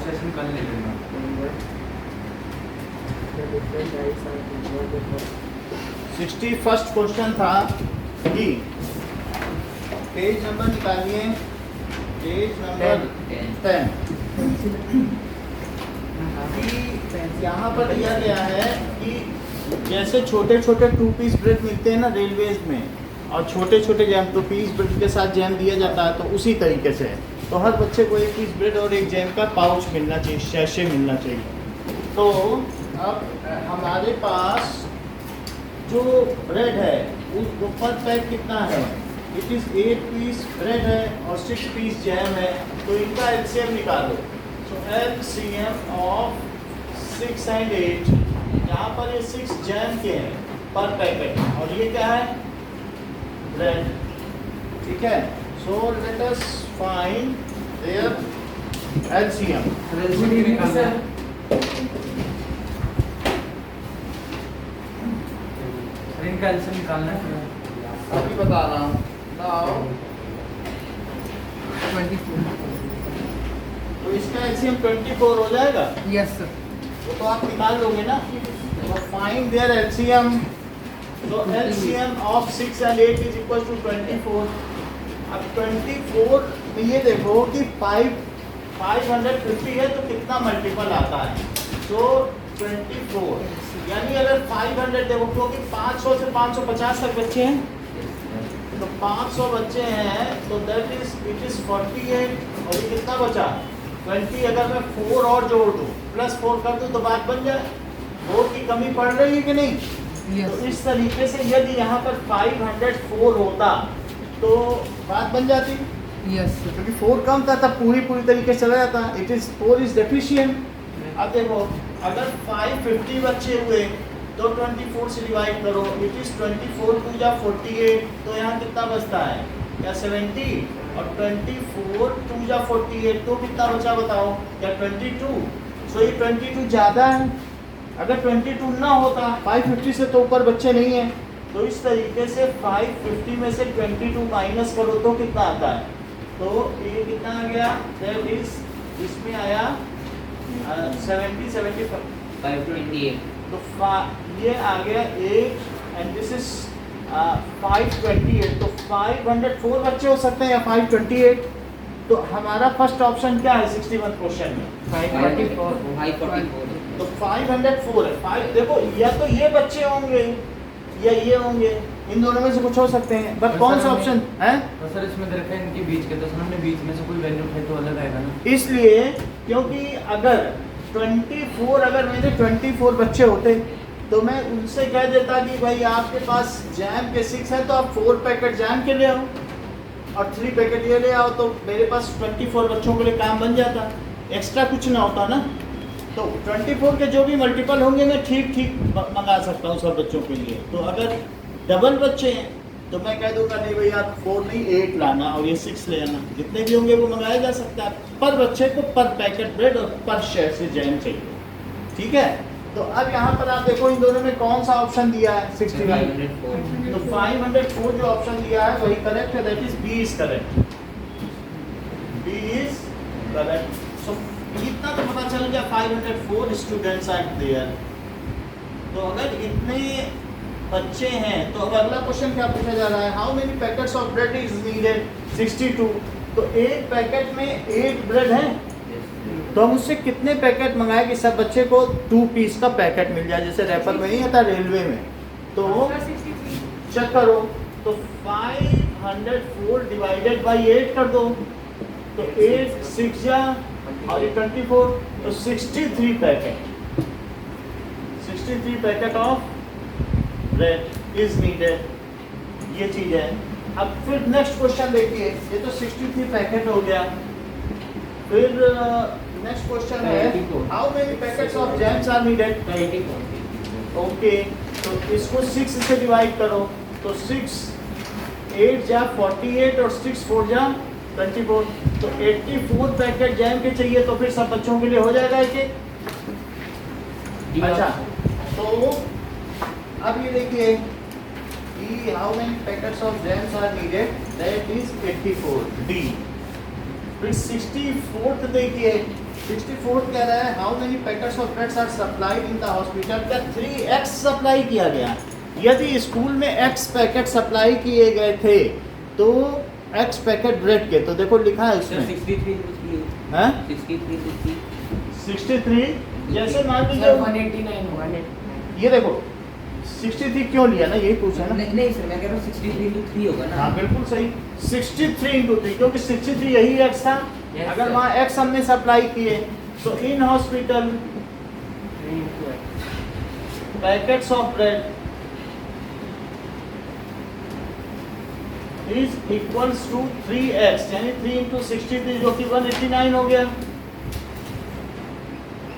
Session कल ले लेना। 61st क्वेश्चन था कि पेज नंबर निकालिए, पेज नंबर 10 कि यहाँ पर दिया गया है कि जैसे छोटे छोटे 2 पीस ब्रेड मिलते हैं ना रेलवेज में, और छोटे छोटे जैम 2 पीस ब्रेड के साथ जैम दिया जाता है, तो उसी तरीके से तो हर बच्चे को 1 पीस ब्रेड और 1 जैम का पाउच मिलना चाहिए, शैशे मिलना चाहिए। तो अब हमारे पास जो ब्रेड है उस पर पैक कितना है, इट इज़ 8 पीस ब्रेड है और 6 पीस जैम है, तो इनका एलसीएम निकालो। सो एलसीएम ऑफ 6 and 8, यहाँ पर ये 6 जैम के हैं पर पैकेट, और ये क्या है ब्रेड, ठीक है। So let us find their LCM. इनका एलसीएम निकालना है, अभी बता रहा हूँ। नाउ 24। तो इसका एलसीएम 24 हो जाएगा, यस सर। वो तो आप निकाल लोगे ना। तो फाइंड देयर एलसीएम। तो LCM of 6 and 8 is equal to 24। अब 24 में ये देखो कि 550 है तो कितना मल्टीपल आता है, तो 24, यानी अगर 500 देखो, क्योंकि 500 से 550 तक बच्चे हैं, तो 500 बच्चे हैं, तो दैट इज इट इज 48, और ये कितना बचा 20। अगर मैं 4 और जोड़ दूँ प्लस 4 कर दूँ तो बात बन जाए। 4 की कमी पड़ रही है कि नहीं? Yes. तो इस तरीके से यदि यहाँ पर 504 होता तो बात बन जाती, यस सर। क्योंकि 4 कम था तब पूरी तरीके से चला जाता। It is 4 is deficient. अब देखो अगर 550 बच्चे हुए तो 24 से डिवाइड करो, इट इज 24 2 जा 48, तो यहाँ कितना बचता है क्या 70, और 24 2 जा 48, तो कितना बचा बताओ क्या 22। सो ये 22 ज़्यादा है। अगर 22 ना होता 550 से तो ऊपर बच्चे नहीं हैं, तो इस तरीके से 550 में से 22 माइनस करो तो कितना आता है, तो ये कितना आ गया, दैट इज इसमें आया 70 75, 528। तो ये आ गया 8 एंड दिस इज 528, तो 504 बच्चे हो सकते हैं या 528। तो हमारा फर्स्ट ऑप्शन क्या है 61 क्वेश्चन में 544। तो 504 है। 5 देखो या तो ये बच्चे होंगे या ये होंगे, इन दोनों में से कुछ हो सकते हैं, बट कौन सा ऑप्शन है? तो सर इसमें देखा है इनके बीच के, तो सर हमने बीच में से कोई वैल्यू उठाई तो अलग आएगा ना। इसलिए क्योंकि अगर 24 अगर मेरे 24 बच्चे होते तो मैं उनसे कह देता कि भाई आपके पास जैम के 6 है तो आप 4 पैकेट जैम के ले आओ और 3 पैकेट ये ले आओ, तो मेरे पास 24 बच्चों के लिए काम बन जाता, एक्स्ट्रा कुछ ना होता ना। तो 24 के जो भी मल्टीपल होंगे मैं ठीक मंगा सकता हूँ सब बच्चों के लिए। तो अगर डबल बच्चे हैं तो मैं कह दूँगा नहीं भैया 4 नहीं 8 लाना और ये 6 ले आना, जितने भी होंगे वो मंगाया जा सकता है। पर बच्चे को पर पैकेट ब्रेड और पर शेयर से जैम चाहिए, ठीक है। तो अब यहाँ पर आप देखो इन दोनों में कौन सा ऑप्शन दिया है 61, तो 504 जो ऑप्शन दिया है वही करेक्ट है, that is B is correct, B is correct. So इतना तो पता चल गया 504 स्टूडेंट्स आर देयर। तो अगर इतने बच्चे हैं तो अब अगला क्वेश्चन क्या पूछा जा रहा है, how many packets of bread is needed 62। तो एक पैकेट में 8 ब्रेड है, तो हम उससे कितने पैकेट मंगाए कि सब बच्चे को 2 पीस का पैकेट मिल जाए, जैसे रैपर में नहीं आता रेलवे में। तो चेक करो, तो 504 डिवाइडेड बाई 8 कर दो, तो 8 6 जा और ये 24, तो 63 packet, 63 packet of bread is needed, ये चीज़ है। अब फिर नेक्स्ट क्वेश्चन देखिए, ये तो 63 पैकेट हो गया। फिर नेक्स्ट क्वेश्चन है how many packets of jams are needed 84। Okay, तो इसको 6 से डिवाइड करो, तो 6 8 जा 48 और 6 4 जा 24, तो 84 पैकेट जैम के चाहिए, तो फिर सब बच्चों के लिए हो जाएगा एक। अच्छा, तो अब ये देखिए कि how many packets of jams are needed, that is 84 D. फिर 64th देखिए 64 कह रहा है how many packets of breads are supplied in the hospital का 3x सप्लाई किया गया। यदि स्कूल में x पैकेट सप्लाई किए गए थे तो x पैकेट ब्रेड के, तो देखो लिखा है सर उसमें 63 हैं 63 63, जैसे मान सर लीजिए 189 189 ये देखो 63 क्यों लिया ना, यही पूछा ना। नहीं नहीं सर, मैं कह रहा हूँ 63 into 3 होगा ना। हाँ बिल्कुल सही, 63 इंटू 3, क्योंकि 63 यही x था। Yes, अगर sir. वहाँ x हमने सप्लाई किए तो in hospital 3 into X। Packets of bread is equals to 3x, यानी 3 इंटू 63 जो कि 189 हो गया।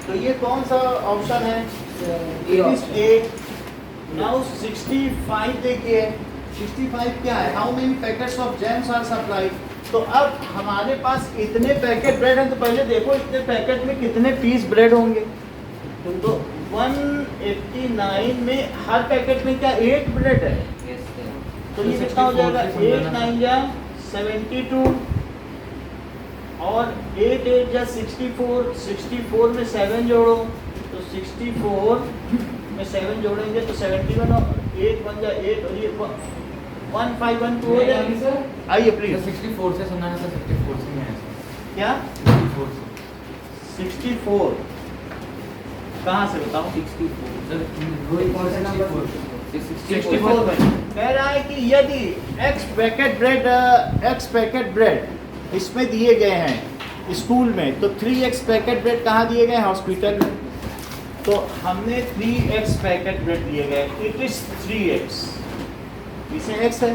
तो ये कौन सा ऑप्शन है? ये It is option। A। Now 65 देखिए, 65 क्या है? How many packets of jams are supplied? तो अब हमारे पास इतने पैकेट ब्रेड हैं, तो पहले देखो इतने पैकेट में कितने पीस ब्रेड होंगे। तो 189 में हर पैकेट में क्या 8 ब्रेड है? Yes, sir। तो ये कितना हो जाएगा? 8 9 या 72 और 8 8 या 64, 64 में 7 जोड़ो तो 64 में 7 जोड़ेंगे तो 71 और 8 1 या 8 और ये 1512 हो जाएगी। सर आइए प्लीज। 64 से सुना है सर, 64 से मैं ऐसा क्या 64 से 64 कहाँ से बताओ? 64 सर वही कौन सा नंबर? 64 में कह रहा है कि यदि x पैकेट ब्रेड इसमें दिए गए हैं स्कूल में, तो 3x पैकेट ब्रेड कहाँ दिए गए हैं? हॉस्पिटल में। तो हमने 3x पैकेट ब्रेड दिए गए, इट इज 3x, इसे x है।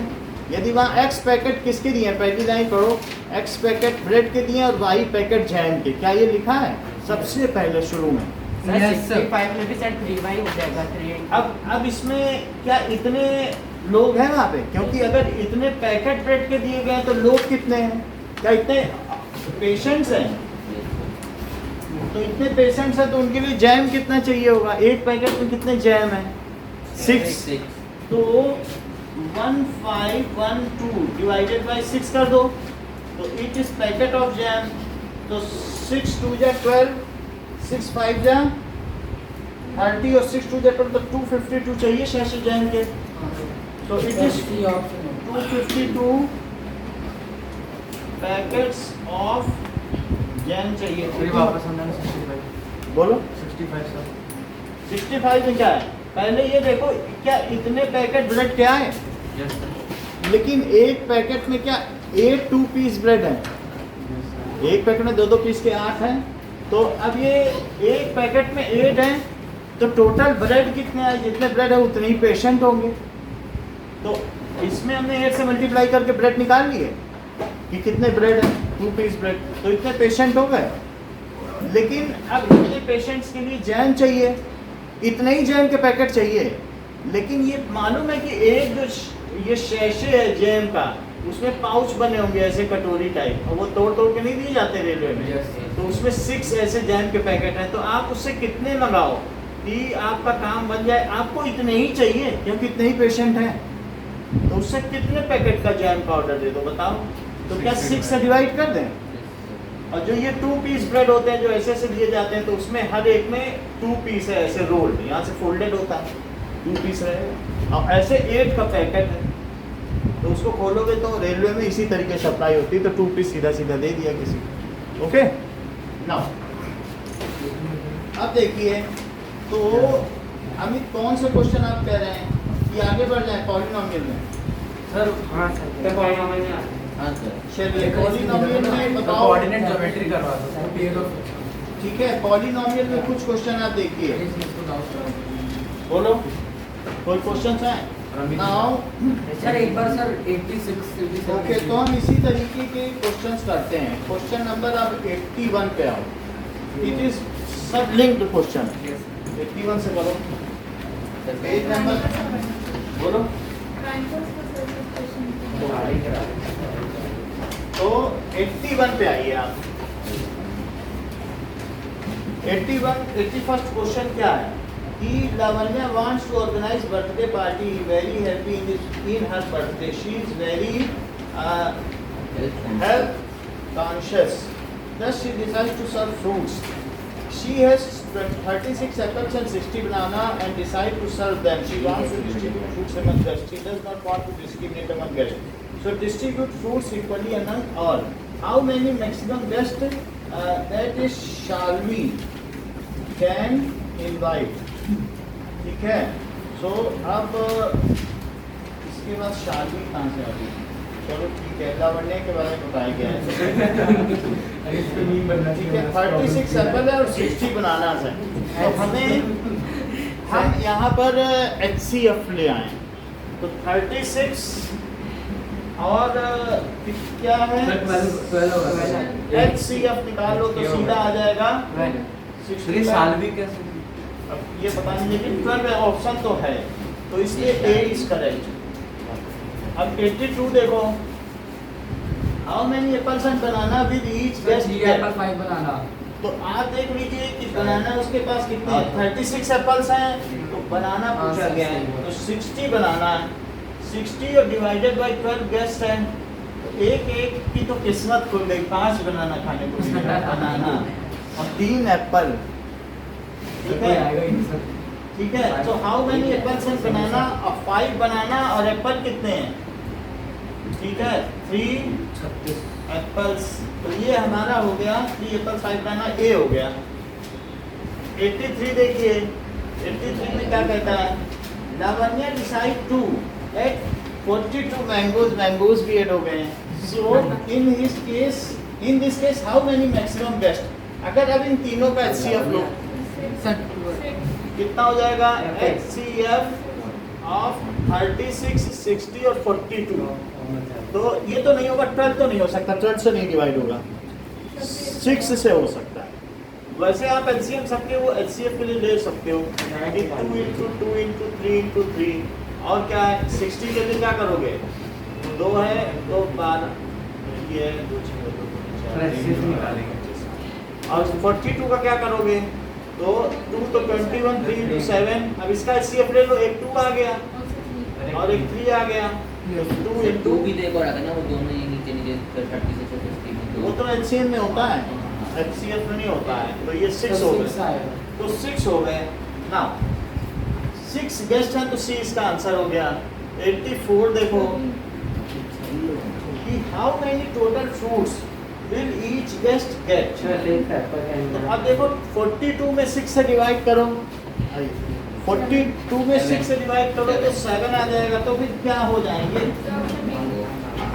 यदि वहाँ x पैकेट किसके दिए हैं? पहली लाइन पढ़ो, x पैकेट ब्रेड के दिए और y पैकेट जैम के, क्या ये लिखा है सबसे पहले शुरू में? Yes, sir। 65 में भी सर 3y हो जाएगा 3 अब इसमें क्या इतने लोग हैं वहाँ पे? क्योंकि अगर इतने पैकेट ब्रेड के दिए गए तो लोग कितने हैं? क्या इतने पेशेंट्स हैं? तो इतने पेशेंट्स हैं तो उनके लिए जैम कितना चाहिए होगा? एक पैकेट में कितने जैम हैं? 6। तो 1512 डिवाइडेड बाय 6 कर दो तो it is packet of jam. तो 6 2 जा 12, 6 5 जा 30 और 6 2 जा 12, तो 252 चाहिए शेष जैम के। तो इट इज ये ऑप्शन है। 252 पैकेट्स ऑफ जैम चाहिए। फिर वापस आना 65 बोलो 65 सर 65 में क्या है? पहले ये देखो क्या इतने पैकेट ब्रेड क्या है, यस सर लेकिन एक पैकेट में क्या 8 2 पीस ब्रेड है। एक पैकेट में 2 2 पीस के 8 हैं। तो अब ये एक पैकेट में 8 हैं तो टोटल ब्रेड कितने आए? जितने ब्रेड है उतने ही पेशेंट होंगे। तो इसमें हमने 8 से मल्टीप्लाई करके ब्रेड निकाल लिए कि कितने ब्रेड हैं, 2 पीस ब्रेड, तो इतने पेशेंट हो गए। लेकिन अब इतने पेशेंट्स के लिए जैम चाहिए, इतने ही जैम के पैकेट चाहिए। लेकिन ये मालूम है कि एक जो ये शैशे है जैम का, उसमें पाउच बने होंगे ऐसे कटोरी टाइप, और वो तोड़ तोड़ के नहीं दिए जाते रेलवे में। Yes, sir. तो उसमें 6 ऐसे जैम के पैकेट हैं। तो आप उससे कितने मंगाओ कि आपका काम बन जाए? आपको इतने ही चाहिए क्योंकि इतने ही पेशेंट हैं। तो उससे कितने पैकेट का जैम का ऑर्डर दे दो बताओ? तो क्या 6 से डिवाइड कर दें? और जो ये 2 पीस ब्रेड होते हैं जो ऐसे ऐसे दिए जाते हैं, तो उसमें हर एक में 2 पीस है ऐसे रोल्ड, यहाँ से फोल्डेड होता है, 2 पीस रहेगा। और ऐसे 8 का पैकेट है, तो उसको खोलोगे तो रेलवे में इसी तरीके से सप्लाई होती है। तो 2 पीस सीधा सीधा दे दिया किसी को। ओके नाउ अब देखिए, तो अमित कौन से क्वेश्चन आप कह रहे हैं कि आगे बढ़ जाए पॉलिनोमियल में? सर हाँ सर क्या पॉलिनोमियल में आता है? हाँ सर। चलिए पॉलिनोमियल में बताओ। कोऑर्डिनेट ज्योमेट्री करवा दो सर ठीक है, पॉलिनोमियल में कुछ क्वेश्चन आप देखिए, बोलो कोई क्वेश्चन है? नाउ सर एक बार सर 86 ओके, तो हम इसी तरीके के क्वेश्चंस करते हैं। क्वेश्चन नंबर अब 81 पे आओ। इट इज सब लिंक्ड क्वेश्चन। 81 से करो, पेज नंबर बोलो। तो 81 पे आइए आप। 81st क्वेश्चन क्या है कि Lavanya wants to organize birthday party, very happy in her birthday, she is very health conscious, Thus she decides to serve fruits. She has 36 apples and 60 banana and decide to serve them. She wants to distribute fruits among guests. She does not want to discriminate among guests. So distribute fruits equally among all. How many maximum guests that is shall we can invite? ठीक है. So अब इसके बाद shall we कहाँ से आती है? चलो ठीक है, लावण्य के बारे में बताया गया है. ठीक है, 36 एप्पल है और 60 बनानास है. तो हम यहाँ पर HCF ले आए. तो 36 और क्या है? HCF निकालो तो सीधा आ जाएगा 60. साल भी कैसे? अब ये पता नहीं, लेकिन 12 ऑप्शन तो है, तो इसलिए A इज करेक्ट. अब 82 देखो. How many apples and banana with each guest? 5 बनाना. तो आप देख लीजिए कि बनाना उसके पास कितने हैं? 36 एप्पल्स हैं, तो बनाना पूछा गया है, तो 60 बनाना है. 60 और डिवाइडेड बाय 12 गेस्ट हैं, तो एक एक की तो किस्मत खुल गई. 5 बनाना खाने को मिलेगा, बनाना और 3 एप्पल. ठीक है, ठीक है. तो हाउ मेनी एप्पल्स एंड बनाना? और 5 बनाना और एप्पल कितने हैं? ठीक है, 3 एप्पल्स. तो ये हमारा हो गया 3 एप्पल 5 बनाना. ए हो गया. 83 देखिए. 83 में क्या कहता है? Lavanya decide to ate 42 mangoes भी ऐड हो गए हैं. So in this case how many maximum guest? अगर अब इन तीनों का HCF लो, कितना हो जाएगा? HCF ऑफ 36, 60 और 42. तो ये तो नहीं होगा, 12 तो नहीं हो सकता, 12 से नहीं डिवाइड होगा, 6 से हो सकता है. वैसे आप LCM सबके वो HCF के लिए ले सकते हो. 2 into 2 into 3 into 3. और क्या है? 60 के लिए क्या करोगे? 2 है तो 12, ये 2 और 42 का क्या करोगे? तो 2 तो 21, 3 into 7. अब इसका HCF ले लो. एक 2 आ गया और एक 3 आ गया. 2 into भी देखो रखा ना, वो दोनों ये नीचे नीचे 36 से 60 वो तो LCM में होता है, HCF में नहीं होता है. तो ये 6 हो गए. तो 6 हो गए. नाउ 6 गेस्ट हैं, तो C इसका आंसर हो गया. 84 देखो कि how many total fruits will each guest get? तो अब देखो 42 में 6 से डिवाइड करो. 42 में 6 से डिवाइड करो तो 7 आ जाएगा. तो फिर क्या हो जाएंगे?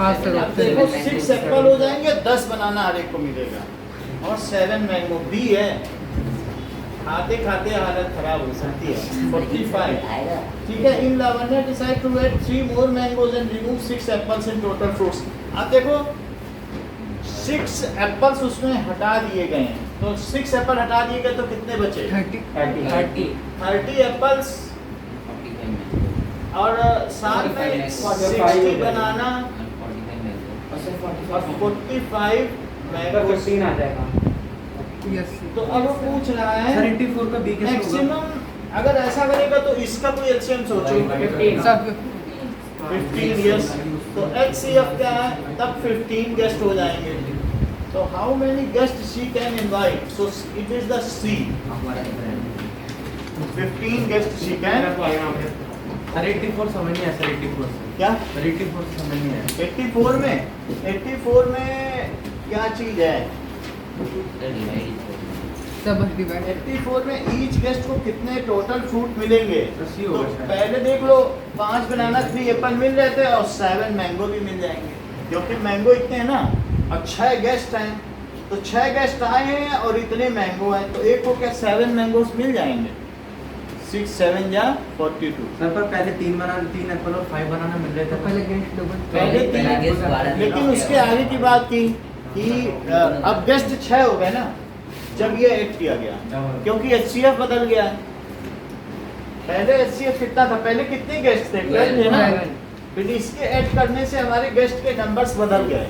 अब देखो 6 एप्पल हो जाएंगे, 10 बनाना हर एक को मिलेगा और 7 मैंगो. बी है, खाते खाते हालत खराब हो सकती है. 45. ठीक है. In Lavanya decide to add 3 more mangoes and remove 6 apples in total fruits. अब देखो 6 एप्पल्स उसमें हटा दिए गए हैं, तो 6 एप्पल हटा दिए गए तो कितने बचे? 30 एप्पल्स और साथ में 60 बनाना और 45 मैंगो. आ जाएगा. तो अब वो पूछ रहा है 84 का B कैसे होगा? मैक्सिमम. अगर ऐसा करेगा तो इसका कोई LCM सोचो. 15 years. तो HCF क्या है? तब 15 गेस्ट हो जाएंगे. तो how many guest she can invite? So it is the C. 15 guest she can. Sir 84 समझ नहीं आया सर. 84 से क्या? सर 84 समझ नहीं आया. 84 में क्या चीज है? 84 में ईच गेस्ट को कितने टोटल फ्रूट मिलेंगे? तो C तो होगा शायद. पहले देख लो, 5 बनाना 3 एप्पल मिल रहे थे और 7 मैंगो भी मिल जाएंगे, क्योंकि मैंगो इतने हैं ना. और 6 गेस्ट हैं, तो 6 गेस्ट आए हैं और इतने मैंगो हैं, तो एक को क्या 7 मैंगोस मिल जाएंगे. 6 7 या 42. सर पर पहले 3 एप्पल और 5 बनाना मिल रहे थे. पहले गेस्ट डबल. पहले तीन, लेकिन उसके आगे की बात की कि अब गेस्ट 6 हो गए ना जब ये ऐड किया गया, क्योंकि HCF बदल गया. पहले HCF कितना था? पहले कितने गेस्ट थे? 12 थे ना. फिर इसके ऐड करने से हमारे गेस्ट के नंबर्स बदल गए.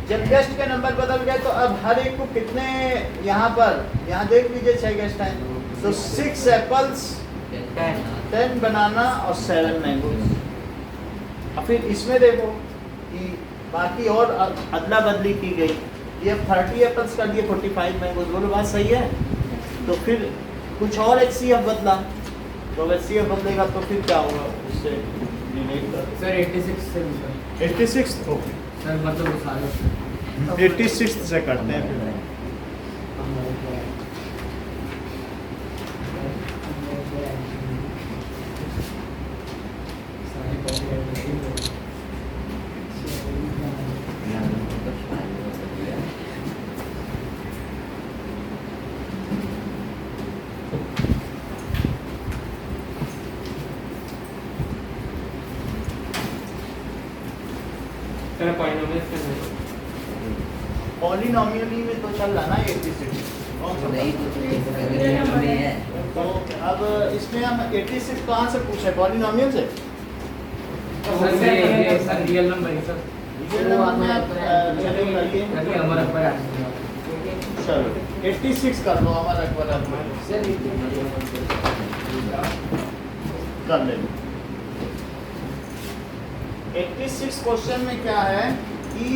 जब गेस्ट के नंबर बदल गए तो अब हर एक को कितने, यहाँ पर यहाँ देख लीजिए 6 गेस्ट हैं, तो 6 एप्पल्स 10 बनाना और 7 मैंगोज. अब फिर इसमें देखो कि बाकी और अदला बदली की गई ये अब 30 एप्पल्स कर दिए 45 मैंगोज, बोलो बात सही है। तो फिर कुछ और HCF बदला, तो HCF बदलेगा तो फिर क्या होगा उससे रिलेट कर। सर 86 से सर 86 ओके, सर मतलब वो सारे 86 से करते हैं फिर। सर पॉलिनोमियल्स के अंदर पॉलिनोमियली में तो चल रहा ना 86, कौन सा नहीं तो में है। तो अब इसमें हम 86 कहाँ से पूछे, पॉलिनोमियल से? सर ये सर रियल नंबर है सर, ये नंबर में आप चले बताइए। ताकि हमारा पर चलो 86 कर लो, हमारा अकबर सर कर ले। 86 क्वेश्चन में क्या है कि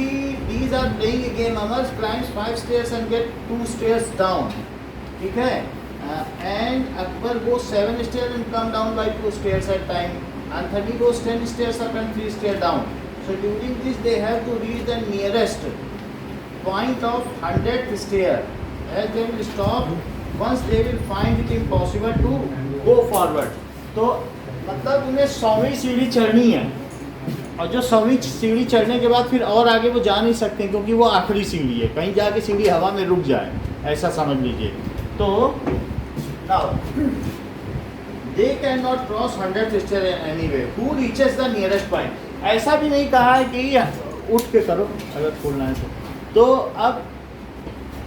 these are playing a game, Amar climbs 5 stairs and get 2 stairs down, ठीक है, and Akbar goes 7 stairs and come down by 2 stairs at time, Anthony goes 10 stairs up and 3 stairs down. So during this they have to reach the nearest point of 100th stair, as they will stop once they will find it impossible to go forward. तो मतलब उन्हें 100वीं सीढ़ी चढ़नी है, और जो 100वीं सीढ़ी चढ़ने के बाद फिर और आगे वो जा नहीं सकते क्योंकि वो आखिरी सीढ़ी है, कहीं जाके सीढ़ी हवा में रुक जाए, ऐसा समझ लीजिए। तो now they can not cross 100th stair anyway, who reaches the nearest point. ऐसा भी नहीं कहा है कि उठ के करो अगर खोलना है तो अब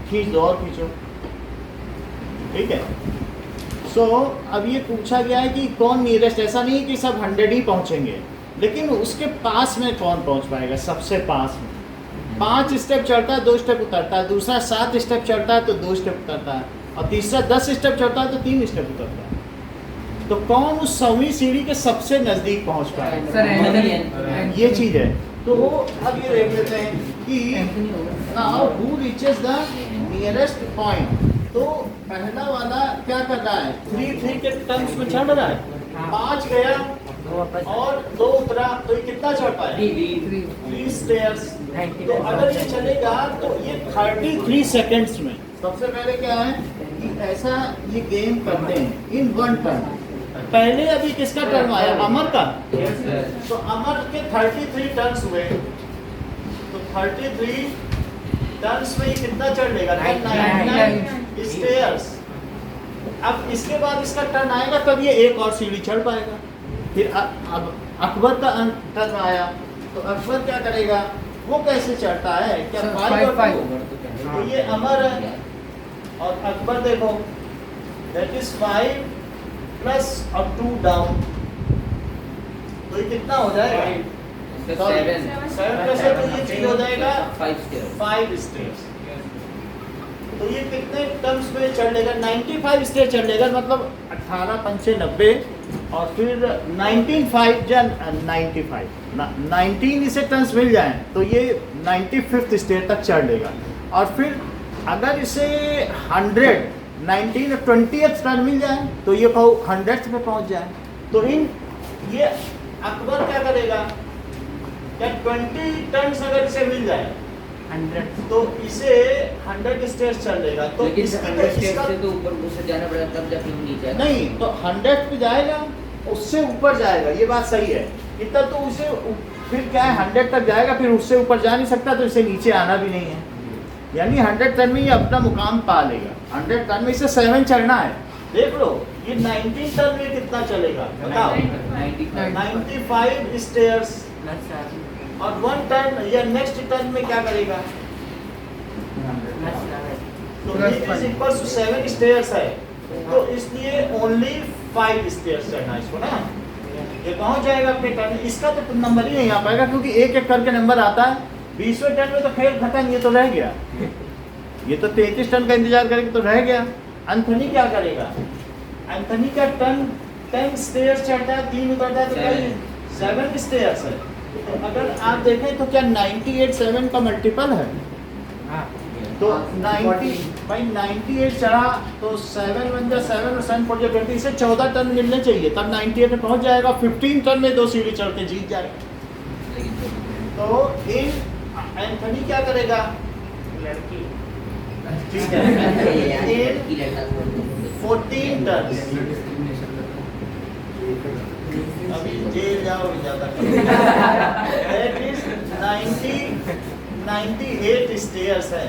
खींच दो और खींचो, ठीक है। सो अब ये पूछा गया है कि कौन नियरेस्ट, ऐसा नहीं कि सब 100 ही पहुंचेंगे, लेकिन उसके पास में कौन पहुंच पाएगा, सबसे पास में। 5 स्टेप चढ़ता है 2 स्टेप उतरता है, दूसरा 7 स्टेप चढ़ता है तो 2 स्टेप उतरता है, और तीसरा 10 स्टेप चढ़ता है तो 3 स्टेप उतरता है। तो कौन उस 100वीं सीढ़ी के सबसे नज़दीक पहुंच पाएगा, सर ये चीज़ है। तो वो अब ये देख लेते हैं कि now who reaches the nearest point. तो पहला वाला क्या कर रहा है, 3 के टर्म्स में चढ़ रहा है, 5 गया और 2 उतरा, तो ये कितना चढ़ पाया, 3 स्टेयर्स। तो अगर ये चलेगा तो ये 33 सेकंड्स में। सबसे पहले क्या है कि ऐसा ये गेम करते हैं इन 1 टर्न। पहले अभी किसका टर्न आया, अमर का, तो अमर के 33 टर्न्स हुए, तो 33 टर्न्स में ये कितना चढ़ लेगा, 99 स्टेयर्स। अब इसके बाद इसका टर्न आएगा तब ये एक और सीढ़ी चढ़ पाएगा। फिर अब अकबर का टर्न आया, तो अकबर क्या करेगा, वो कैसे चढ़ता है, क्या 5 और 2, तो ये अमर है और अकबर देखो दैट इज 5 प्लस और 2 डाउन, तो ये कितना हो जाएगा, 7 प्लस है तो ये चीज हो जाएगा 5 स्टेयर्स। तो ये कितने टर्म्स में चढ़ लेगा, 95 स्टेयर चढ़ लेगा, मतलब 18 पंचे 90, और फिर 19 इसे टर्म्स मिल जाए तो ये 95th स्टेयर तक चढ़ लेगा। और फिर अगर इसे 100, 19 और 20th टर्न मिल जाए तो ये 100th पे पहुंच जाए। तो इन ये अकबर क्या करेगा, क्या 20 टर्न्स अगर इसे मिल जाए 100, तो इसे 100 स्टेयर्स चल लेगा। तो इसका से तो ऊपर से जाना पड़ेगा तब जाके वो नीचे आएगा। नहीं, तो 100 पे जाएगा उससे ऊपर जाएगा, ये बात सही है। इतना तो उसे फिर क्या है 100 तक जाएगा, फिर उससे ऊपर जा नहीं सकता, तो इसे नीचे आना भी नहीं है। यानी 100 टर्न में ये अपना मुकाम पा लेगा। 100 टर्न में इसे 7 चढ़ना है, देख लो ये 19 टर्न में कितना चलेगा बताओ, 95 स्टेयर्स, और 1 टर्न या नेक्स्ट टर्न में क्या करेगा, तो इज इक्वल टू 7 स्टेयर्स है, तो इसलिए ओनली 5 स्टेयर्स चढ़ना इसको ना, ये पहुंच जाएगा अपने टर्न। इसका तो नंबर ही नहीं आ पाएगा क्योंकि एक एक करके नंबर आता है। 20वें टर्न में तो खेल खत्म, ये तो रह गया, ये तो 33 टर्न का इंतजार करेगा तो रह गया। एंथनी क्या करेगा, एंथनी का टर्न 10 स्टेयर्स चढ़ता है, 3 उतरता है, तो 7 स्टेयर्स है। तो अगर आप देखें तो क्या 98 7 का मल्टीपल है, तो 90 भाई 98 चढ़ा तो 7 1 जा 7 और 7 4 जा 20 से 14 टन मिलने चाहिए, तब 98 में पहुंच जाएगा। 15 टन में 2 सीढ़ी चढ़ के जीत जाएगा। तो इन एंथनी क्या करेगा? लड़की ठीक है, इन 14 टन अभी जेल जाओगे ज्यादा। That is 98 स्टेयर्स है।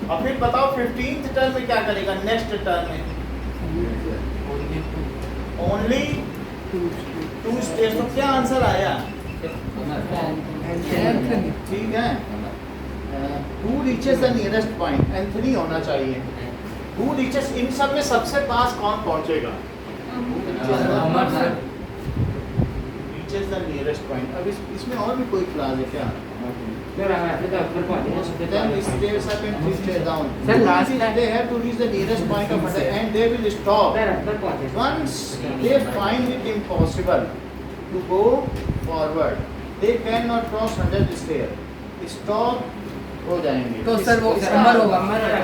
और फिर बताओ 15th टर्न में क्या करेगा? नेक्स्ट टर्न में ओनली 2 स्टेयर्स। तो क्या आंसर आया? ठीक है। Who reaches the nearest point? Anthony होना चाहिए। Who reaches, इन सब में सबसे पास कौन पहुंचेगा? Reaches the nearest point। अब इसमें और भी कोई क्लास है क्या? Then stairs have been 3 stairs down. Sir, last time- They have to reach the nearest point of attack and they will stop. Once they find it impossible to go forward, they cannot cross 100 stairs. Stop हो जाएंगे। तो sir वो अमर होगा,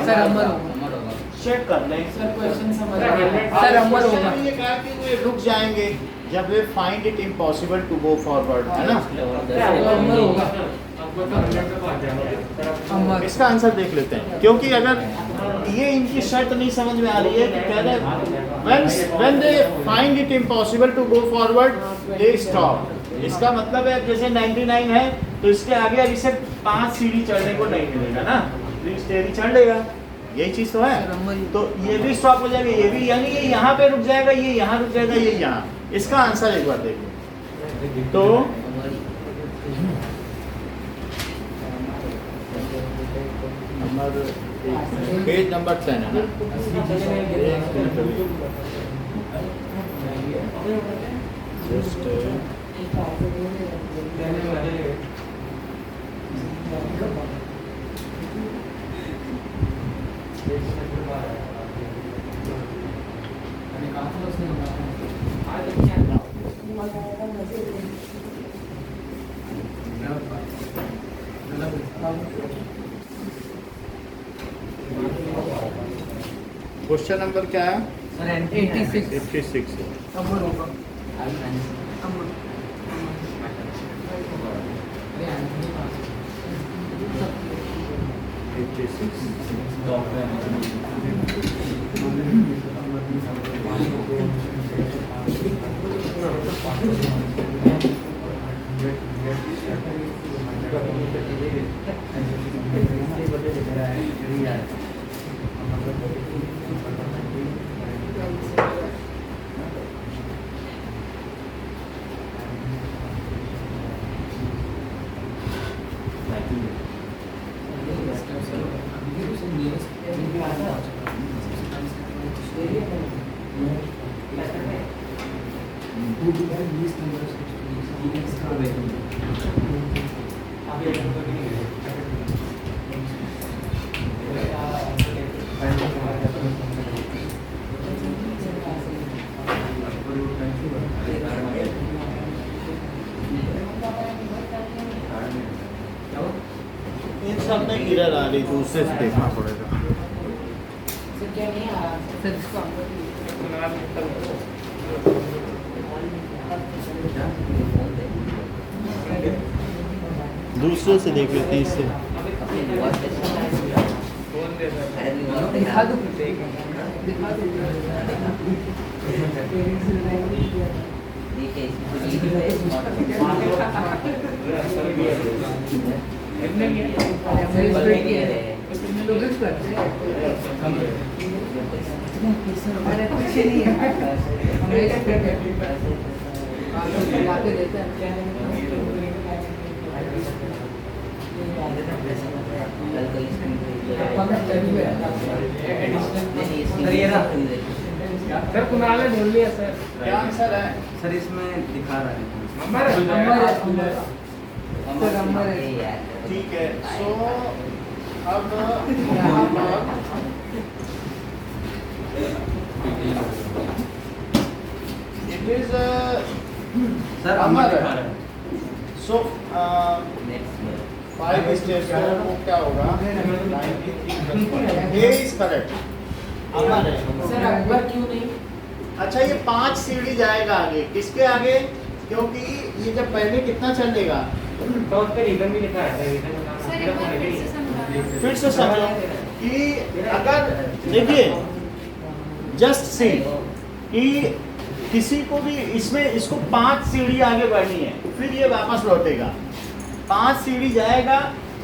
sir अमर होगा, check कर लें। Sir question समझ sir, sir अमर Question होगा। में ये कहा कि वे रुक जाएंगे जब वे find it impossible to go forward, है ना? अमर होगा, अमर। इसका आंसर देख लेते हैं, क्योंकि अगर ये इनकी शर्त नहीं समझ में आ रही है कि कह रहे when they find it impossible to go forward they stop। इसका मतलब है जैसे 99 है तो इसके आगे अब इसे 5 सीढ़ी चढ़ने को नहीं मिलेगा ना, 3 स्टेयर ही चढ़ लेगा। यही चीज तो है। तो ये भी स्टॉप हो जाएगा, ये भी, यानी ये यहाँ पे रुक जाएगा, ये यहाँ रुक जाएगा, ये यहाँ। इसका आंसर एक बार देखो तो पेज नंबर 10 है ना? क्वेश्चन नंबर क्या है? सर एंट्री 86 है। अमर होगा, अमर। इन सब में एरर आ रही तो उससे देखना पड़ेगा। सर क्या नहीं आ रहा, सर इसको दूसरे से देख लेते हैं, इससे दिखा दो, दिखा दो। अरे कुछ नहीं है, देते सर कुणाल ने ढूंढ लिया सर। क्या आंसर है? सर इसमें दिखा रहा है अमर सर अमर है। ठीक है, सो अब यहाँ पर इट इज सर अमर दिखा रहा है। सो 5 स्टेज का वो क्या होगा 93 ए इज करेक्ट। अमर है। सर अकबर क्यों नहीं? अच्छा ये 5 सीढ़ी जाएगा आगे, किसके आगे? क्योंकि ये जब पहले कितना चलेगा, तो उस पे रीजन भी लिखा है सर एक बार फिर से समझा। फिर से समझो कि अगर देखिए जस्ट सी कि किसी को भी इसमें इसको 5 सीढ़ी आगे बढ़नी है, फिर ये वापस लौटेगा, 5 सीढ़ी जाएगा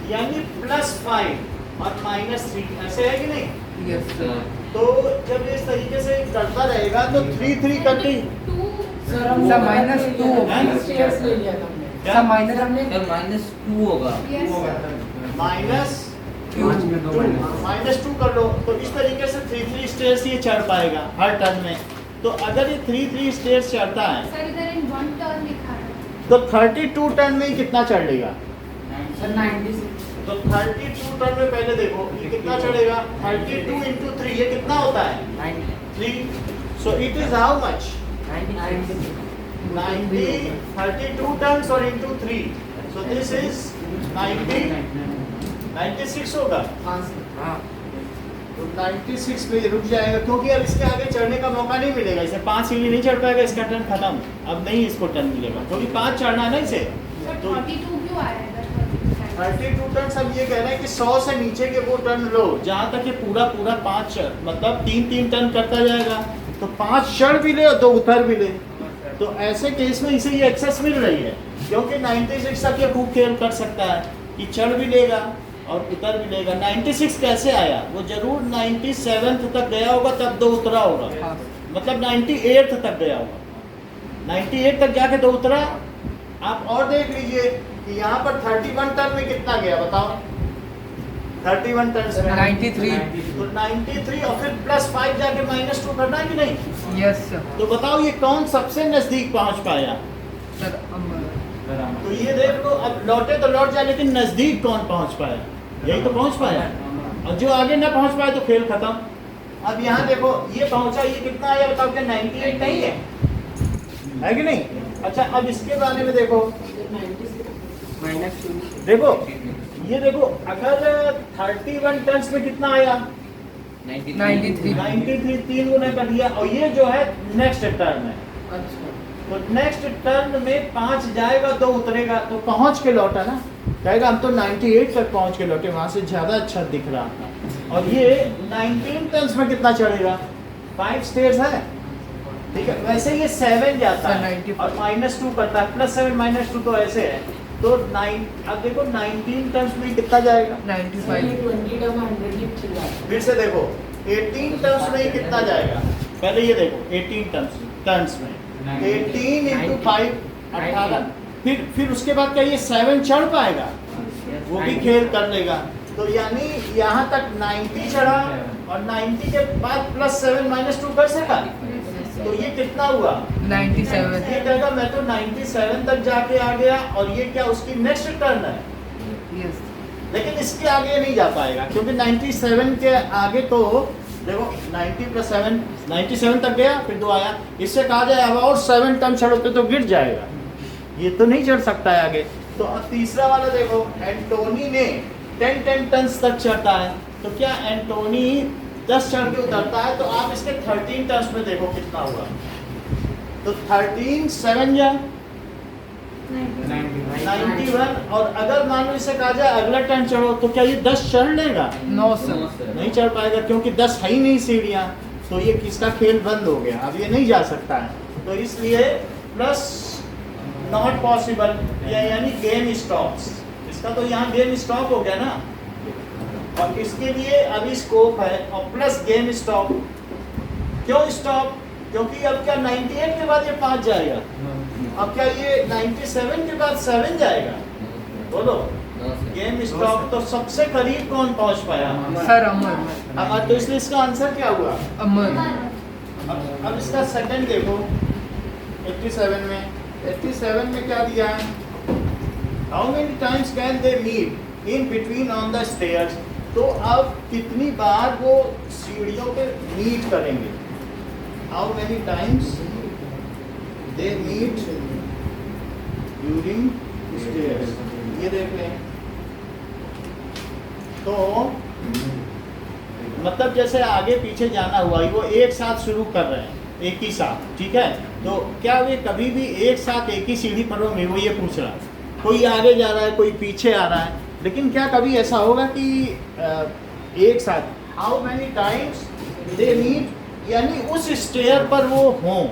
यानी +5 और -3, ऐसे है कि नहीं? Yes sir. तो जब इस तरीके से करता रहेगा तो 3 3 करके सर हम सर, -2 होगा। स्टेयर्स ले लिया था हमने। क्या? सब माइनस हमने सर -2 होगा। यस -2 -2 कर लो, तो इस तरीके से 3 3 स्टेयर्स ये चढ़ पाएगा हर टर्न में। तो अगर ये 3 3 स्टेयर्स चढ़ता है सर इधर इन 1 टर्न लिखा है। तो 32 टर्न में कितना चढ़ लेगा? सर 96 तो 32 टर्न में पहले देखो ये कितना चढ़ेगा, 32 into 3 ये कितना होता है? 3। So it is how much? 90 32 turns और into 3, सो दिस इज 96 होगा। तो 96 पे रुक जाएगा, क्योंकि अब इसके आगे चढ़ने का मौका नहीं मिलेगा, इसे 5 सीढ़ी नहीं चढ़ पाएगा, इसका टर्न खत्म, अब नहीं इसको टर्न मिलेगा, क्योंकि 5 चढ़ना है ना इसे। सर तो 32 क्यों आया है इधर? 32 टर्न सब ये कह रहे हैं कि 100 से नीचे के वो टर्न लो जहाँ तक ये पूरा 5 मतलब 3 टर्न करता जाएगा, तो 5 चढ़ भी ले और 2 उतर भी ले। तो ऐसे केस में इसे ये एक्सेस मिल रही है, क्योंकि 96 तक ये खूब खेल कर सकता है कि चढ़ भी लेगा और उतर भी लेगा। 96 कैसे आया? वो जरूर 97 तक गया होगा तब 2 उतरा होगा, मतलब 98 तक गया होगा, 98 तक जाके 2 उतरा। आप और देख लीजिए कि यहाँ पर 31 टर्न में कितना गया बताओ? 31 टर्न में 93 तो 93 और फिर +5 जाके -2 करना है कि नहीं? Yes sir. तो बताओ ये कौन सबसे नजदीक पहुंच पाया? सर अमर। तो ये देख लो, अब लौटे तो लौट जाए, लेकिन नजदीक कौन पहुंच पाया? यही तो पहुंच पाया, और जो आगे ना पहुंच पाए तो खेल खत्म। अब यहाँ देखो ये पहुंचा, ये कितना आया बताओ? क्या 98 नहीं है? है कि नहीं? अच्छा अब इसके बारे में देखो, देखो ये देखो अगर 31 टर्न्स में कितना आया? 93 93 3 गुना कर दिया, और ये जो है नेक्स्ट टर्न है, तो नेक्स्ट टर्न में 5 जाएगा 2 उतरेगा, तो पहुंच के लौटा ना, कहेगा हम तो 98 तक पहुंच के लौटे, वहां से ज्यादा अच्छा दिख रहा था। और ये 19 टर्न्स में कितना चढ़ेगा? 5 स्टेयर्स है, ठीक है। वैसे ये 7 जाता सर, है 94 और -2 करता है, +7 -2 तो ऐसे है, तो 9 अब देखो 19 टर्न्स में कितना जाएगा? 95 20 टर्न 100 ही चल रहा है। फिर से देखो 18 टर्न्स में ये कितना जाएगा? पहले ये देखो 18 टर्न्स में 18 into 5 18, फिर उसके बाद क्या ये 7 चढ़ पाएगा? वो भी खेल कर लेगा। तो यानी यहाँ तक 90 चढ़ा और 90 के बाद +7 -2 कर सका, तो ये कितना हुआ? 97 ये कहेगा मैं तो 97 तक जाके आ गया, और ये क्या उसकी नेक्स्ट टर्न है, यस लेकिन इसके आगे नहीं जा पाएगा, क्योंकि 97 के आगे तो देखो 90 + 7 97 तक गया, फिर 2 आया, इससे कहा जाए अब और 7 टर्न चढ़ोते तो गिर जाएगा, ये तो नहीं चढ़ सकता है आगे। तो अब तीसरा वाला देखो, एंटोनी ने 10 टर्न्स तक चढ़ता है, तो क्या एंटोनी 10 चढ़ के उतरता है? तो आप इसके 13 टर्न्स में देखो कितना हुआ, तो 13 7 या 91, और अगर मान लो इसे कहा जाए अगला टर्न चढ़ो, तो क्या ये 10 चढ़ लेगा? नो सर नहीं चढ़ पाएगा, क्योंकि 10 है ही नहीं सीढ़ियाँ, तो ये किसका खेल बंद हो गया, अब ये नहीं जा सकता है, तो इसलिए प्लस नॉट पॉसिबल, यानी गेम स्टॉप्स, इसका तो यहाँ गेम स्टॉप हो गया ना, और इसके लिए अभी स्कोप है, और प्लस गेम स्टॉप। क्यों स्टॉप? क्योंकि अब क्या 98 के बाद ये 5 जाएगा, अब क्या ये 97 के बाद 7 जाएगा? बोलो गेम स्टॉप। तो सबसे करीब कौन पहुंच पाया? सर अमर तो इसलिए इसका आंसर क्या हुआ? अमर अब इसका सेकंड देखो 87 में क्या दिया है? How many times can they meet in between on the stairs, तो अब कितनी बार वो सीढ़ियों पे मीट करेंगे? How many times they meet during stairs, ये देख लें तो मतलब जैसे आगे पीछे जाना हुआ, वो एक साथ शुरू कर रहे हैं, एक ही साथ, ठीक है। तो क्या वे कभी भी एक साथ एक ही सीढ़ी पर होंगे, वो ये पूछ रहा है। कोई आगे जा रहा है, कोई पीछे आ रहा है, लेकिन क्या कभी ऐसा होगा कि एक साथ how many times they meet, यानी उस स्टेयर पर वो हों।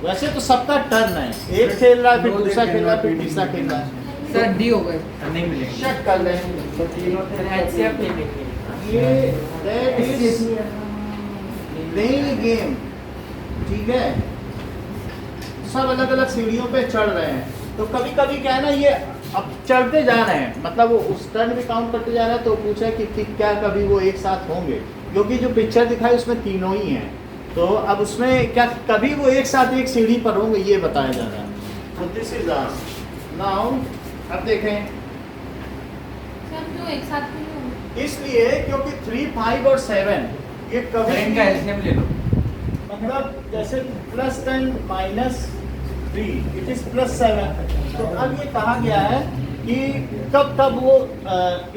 वैसे तो सबका टर्न है, एक खेल रहा है, फिर दूसरा खेल रहा है, फिर तीसरा खेल रहा है। सर डी हो गए। नहीं मिलेंगे। चेक कर लें तो तीनों HCF नहीं मिलेंगे। ये दैट इज प्लेइंग गेम, ठीक है। सब अलग अलग सीढ़ियों पे चढ़ रहे हैं। तो कभी कभी क्या है ना, ये अब चढ़ते जा रहे हैं, मतलब वो उस टर्न भी काउंट करते जा रहा है। तो पूछा कि क्या कभी वो एक साथ होंगे, क्योंकि जो पिक्चर दिखाई उसमें तीनों ही हैं। तो अब उसमें क्या कभी वो एक साथ एक सीढ़ी पर होंगे, ये बताया जा रहा है। तो दिस इज आस्क्ड नाउ। अब देखें, सब क्यों एक साथ क्यों नहीं होंगे? इसलिए क्योंकि 3, 5 और 7 ये कभी इनका LCM ले लो। मतलब जैसे +10 -3 इट इज +7। तो अब ये कहा गया है कि कब कब वो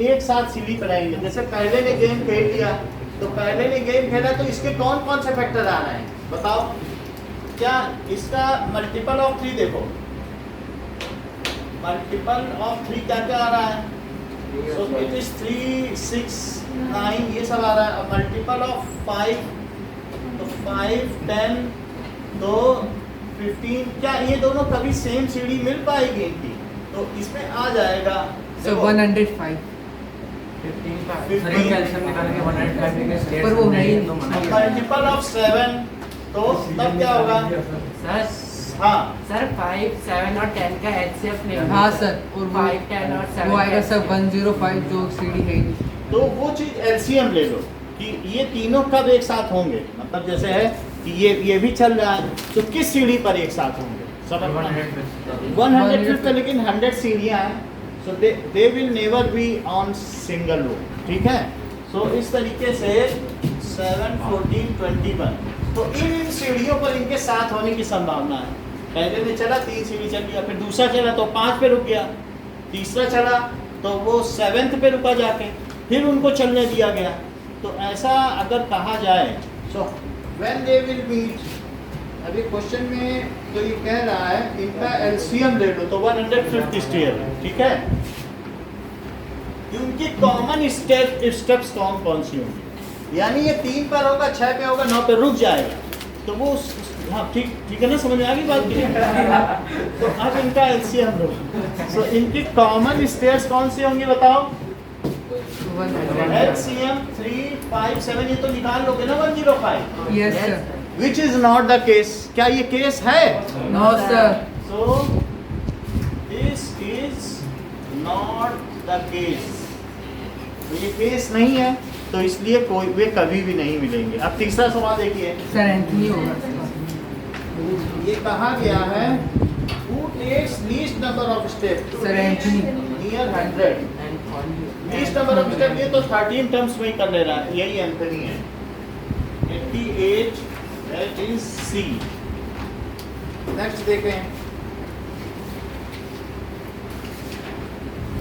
एक साथ सीढ़ी पर आएंगे। जैसे पहले ने गेम खेल लिया, तो पहले ने गेम खेला, तो इसके कौन कौन से फैक्टर आ रहे हैं बताओ। क्या इसका मल्टीपल ऑफ 3 देखो, मल्टीपल ऑफ 3 क्या क्या आ रहा है। सो इट इज 3, 6, 9 ये सब आ रहा है। अब मल्टीपल ऑफ 5, तो 5, 10 तो 15, क्या ये दोनों कभी सेम सीढ़ी मिल पाएगी इनकी? तो इसमें आ जाएगा सर 105। 15 सर इनका LCM निकाल के 105 देंगे। स्टेट पर वो नहीं। तो मना किया। मल्टीपल ऑफ 7 तो तब क्या होगा। सर हाँ सर 5, 7 और 10 का HCF नहीं हाँ सर, और 5, 10 और 7 वो आएगा सर 105 जो सीढ़ी है ही नहीं। तो वो चीज LCM ले लो कि ये तीनों कब एक साथ होंगे। मतलब जैसे है कि ये भी चल रहा है, तो किस सीढ़ी पर एक साथ होंगे। सब 105 है, लेकिन 100 सीढ़ियाँ हैं। So they will never be on single row, ठीक है। सो इस तरीके से 7, 14, 21 तो इन सीढ़ियों पर इनके साथ होने की संभावना है। पहले ने चला 3 सीढ़ी चल गया, फिर दूसरा चला तो 5 पे रुक गया, तीसरा चला तो वो 7th पे रुका जाके, फिर उनको चलने दिया गया। तो ऐसा अगर कहा जाए, so when they will meet, अभी क्वेश्चन में तो ये कह रहा है इनका LCM ले लो, तो 150 स्टेयर है, ठीक है। उनकी कॉमन स्टेप्स कौन सी होंगी, यानी ये 3 पर होगा, 6 पे होगा, 9 पे रुक जाएगा। तो वो हाँ ठीक है ना, समझ में आ गई बात की। तो अब इनका LCM लो। सो इनकी कॉमन स्टेयर्स कौन सी होंगी बताओ। LCM 3, 5, 7 ये तो निकाल लोगे ना 105। Yes sir. Which is not the case, क्या ये केस है। No sir. So this is not the case. तो ये केस नहीं है, तो इसलिए कोई वे कभी भी नहीं मिलेंगे। अब तीसरा सवाल देखिए, सर एंथनी होगा। ये कहा गया है who takes least number of steps Sir, Anthony. near 100 least number of steps। ये तो 13 टर्म्स में ही कर ले रहा है, यही एंथनी है। 88 that is C। नेक्स्ट देखें,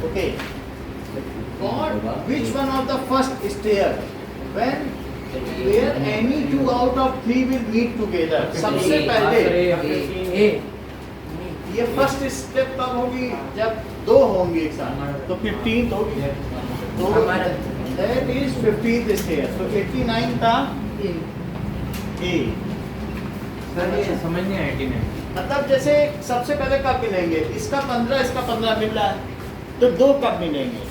okay God, which one of the first stair when where any 2 out of 3 will meet together। सबसे पहले ये फर्स्ट स्टेप कब होगी, जब 2 होंगे एक साथ, तो 15th होगी। तो that is 15th stair। तो 89 का A। सर ये समझ नहीं आया 89। मतलब जैसे सबसे पहले कब मिलेंगे, इसका 15 इसका 15 मिल रहा है, तो 2 कब मिलेंगे।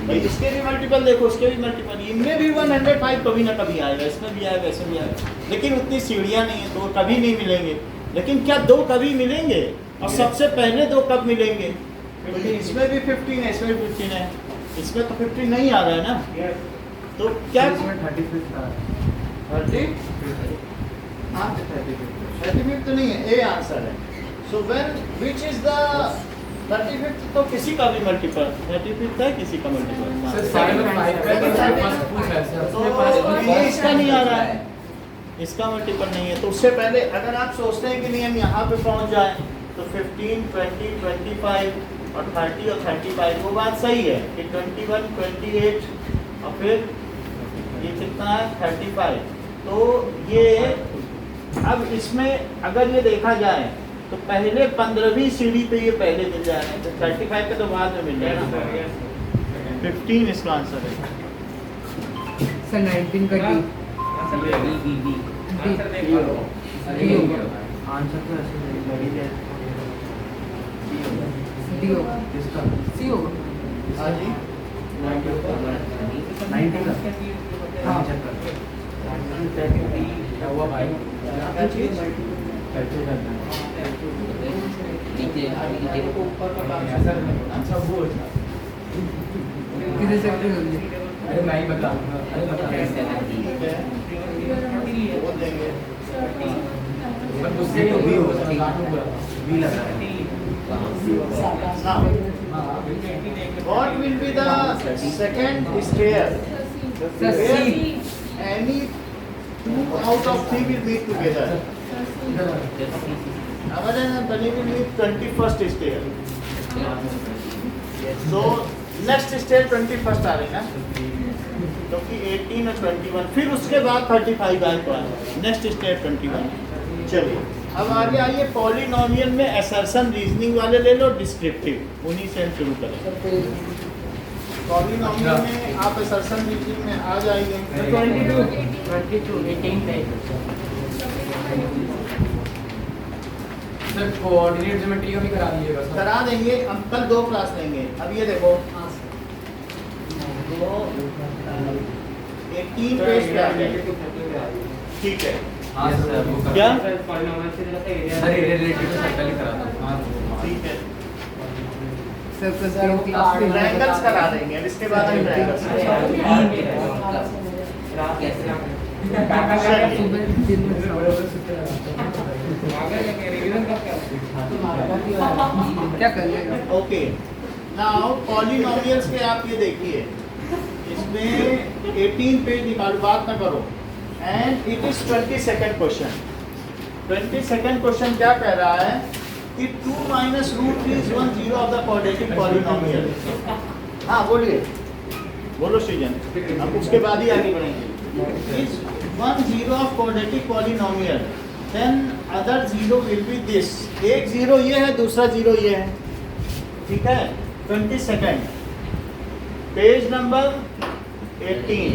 भाई इसके भी मल्टीपल देखो, उसके भी मल्टीपल, इनमें भी 105 कभी ना कभी आएगा, इसमें भी आएगा, इसमें भी आएगा, लेकिन उतनी सीढ़ियाँ नहीं है तो कभी नहीं मिलेंगे। लेकिन क्या 2 कभी मिलेंगे, और सबसे पहले 2 कब मिलेंगे। तो इसमें भी 15 है, इसमें भी 15 है, इसमें तो 15 नहीं आ रहा है ना। तो क्या इसमें 35 था। 35 तो नहीं है, ए आंसर है। So when which is the 35 तो किसी का भी मल्टीपल 35 है, किसी का मल्टीपल। सर 7 और 5 पे तो फर्स्ट पूछ है सर। तो ये इसका नहीं आ रहा है, इसका मल्टीपल नहीं है। तो उससे पहले अगर आप सोचते हैं कि नहीं हम यहाँ पे पहुँच जाए, तो 15, 20, 25 और 30 और 35, वो बात सही है कि 21, 28 और फिर ये कितना है 35। तो ये अब इसमें अगर ये देखा जाए तो पहले 15वीं सीढ़ी पे ये पहले मिल जा रहे हैं, तो 35 का तो बाद में मिल जाएगा। 15 इसका आंसर है। सर 19 का डी आंसर तो ऐसे नहीं है। डी होगा किसका? सी होगा। हाँ जी 90 का। हाँ। चेक कर। क्या हुआ भाई? कैसे करना है? अच्छा वो किधर से क्यों होंगे? अरे मैं ही बताऊंगा। अरे बता वो देंगे। पर उससे तो भी हो सकता है। भी लग रहा है। What will be the second stair Sir, where C. any 2 out of 3 will meet together? हमारे यहाँ बनी हुई है 21st stair. So next stair 21st आ रही है क्योंकि 18 और 21 फिर उसके बाद 35 आएगा नेक्स्ट स्टेप 21। चलिए अब आगे आइए पॉलिनोमियल में असर्शन रीजनिंग वाले ले लो, डिस्क्रिप्टिव उन्हीं से हम शुरू करें। पॉलिनोमियल में आप असर्शन रीजनिंग में आ जाएंगे। 22 18 पे सर कोऑर्डिनेट ज्योमेट्री का भी करा दीजिएगा सर। करा देंगे, हम कल 2 क्लास लेंगे। अब ये देखो 18 पेज पे आ गए, ठीक है। हाँ सर वो क्या? सर रिलेटेड सर्कल ही करा था। हाँ ठीक है, सर क्लास में ट्रायंगल्स करा देंगे। अब इसके बाद हम ट्रायंगल्स सुबह 3 क्या कर लेगा? ओके नाउ पॉलिनोमियल्स के आप ये देखिए, इसमें 18 पेज निकालो, बात ना करो। And it is 22nd question. 22nd question क्या कह रहा है कि 2 minus root 3 is 1 0 of the quadratic polynomial। हाँ बोलिए, बोलो सृजन, अब उसके बाद ही आगे बढ़ेंगे। Is 1 0 of quadratic polynomial, then other 0 will be this। एक 0 ये है, दूसरा 0 ये है, ठीक है। 22nd page number 18।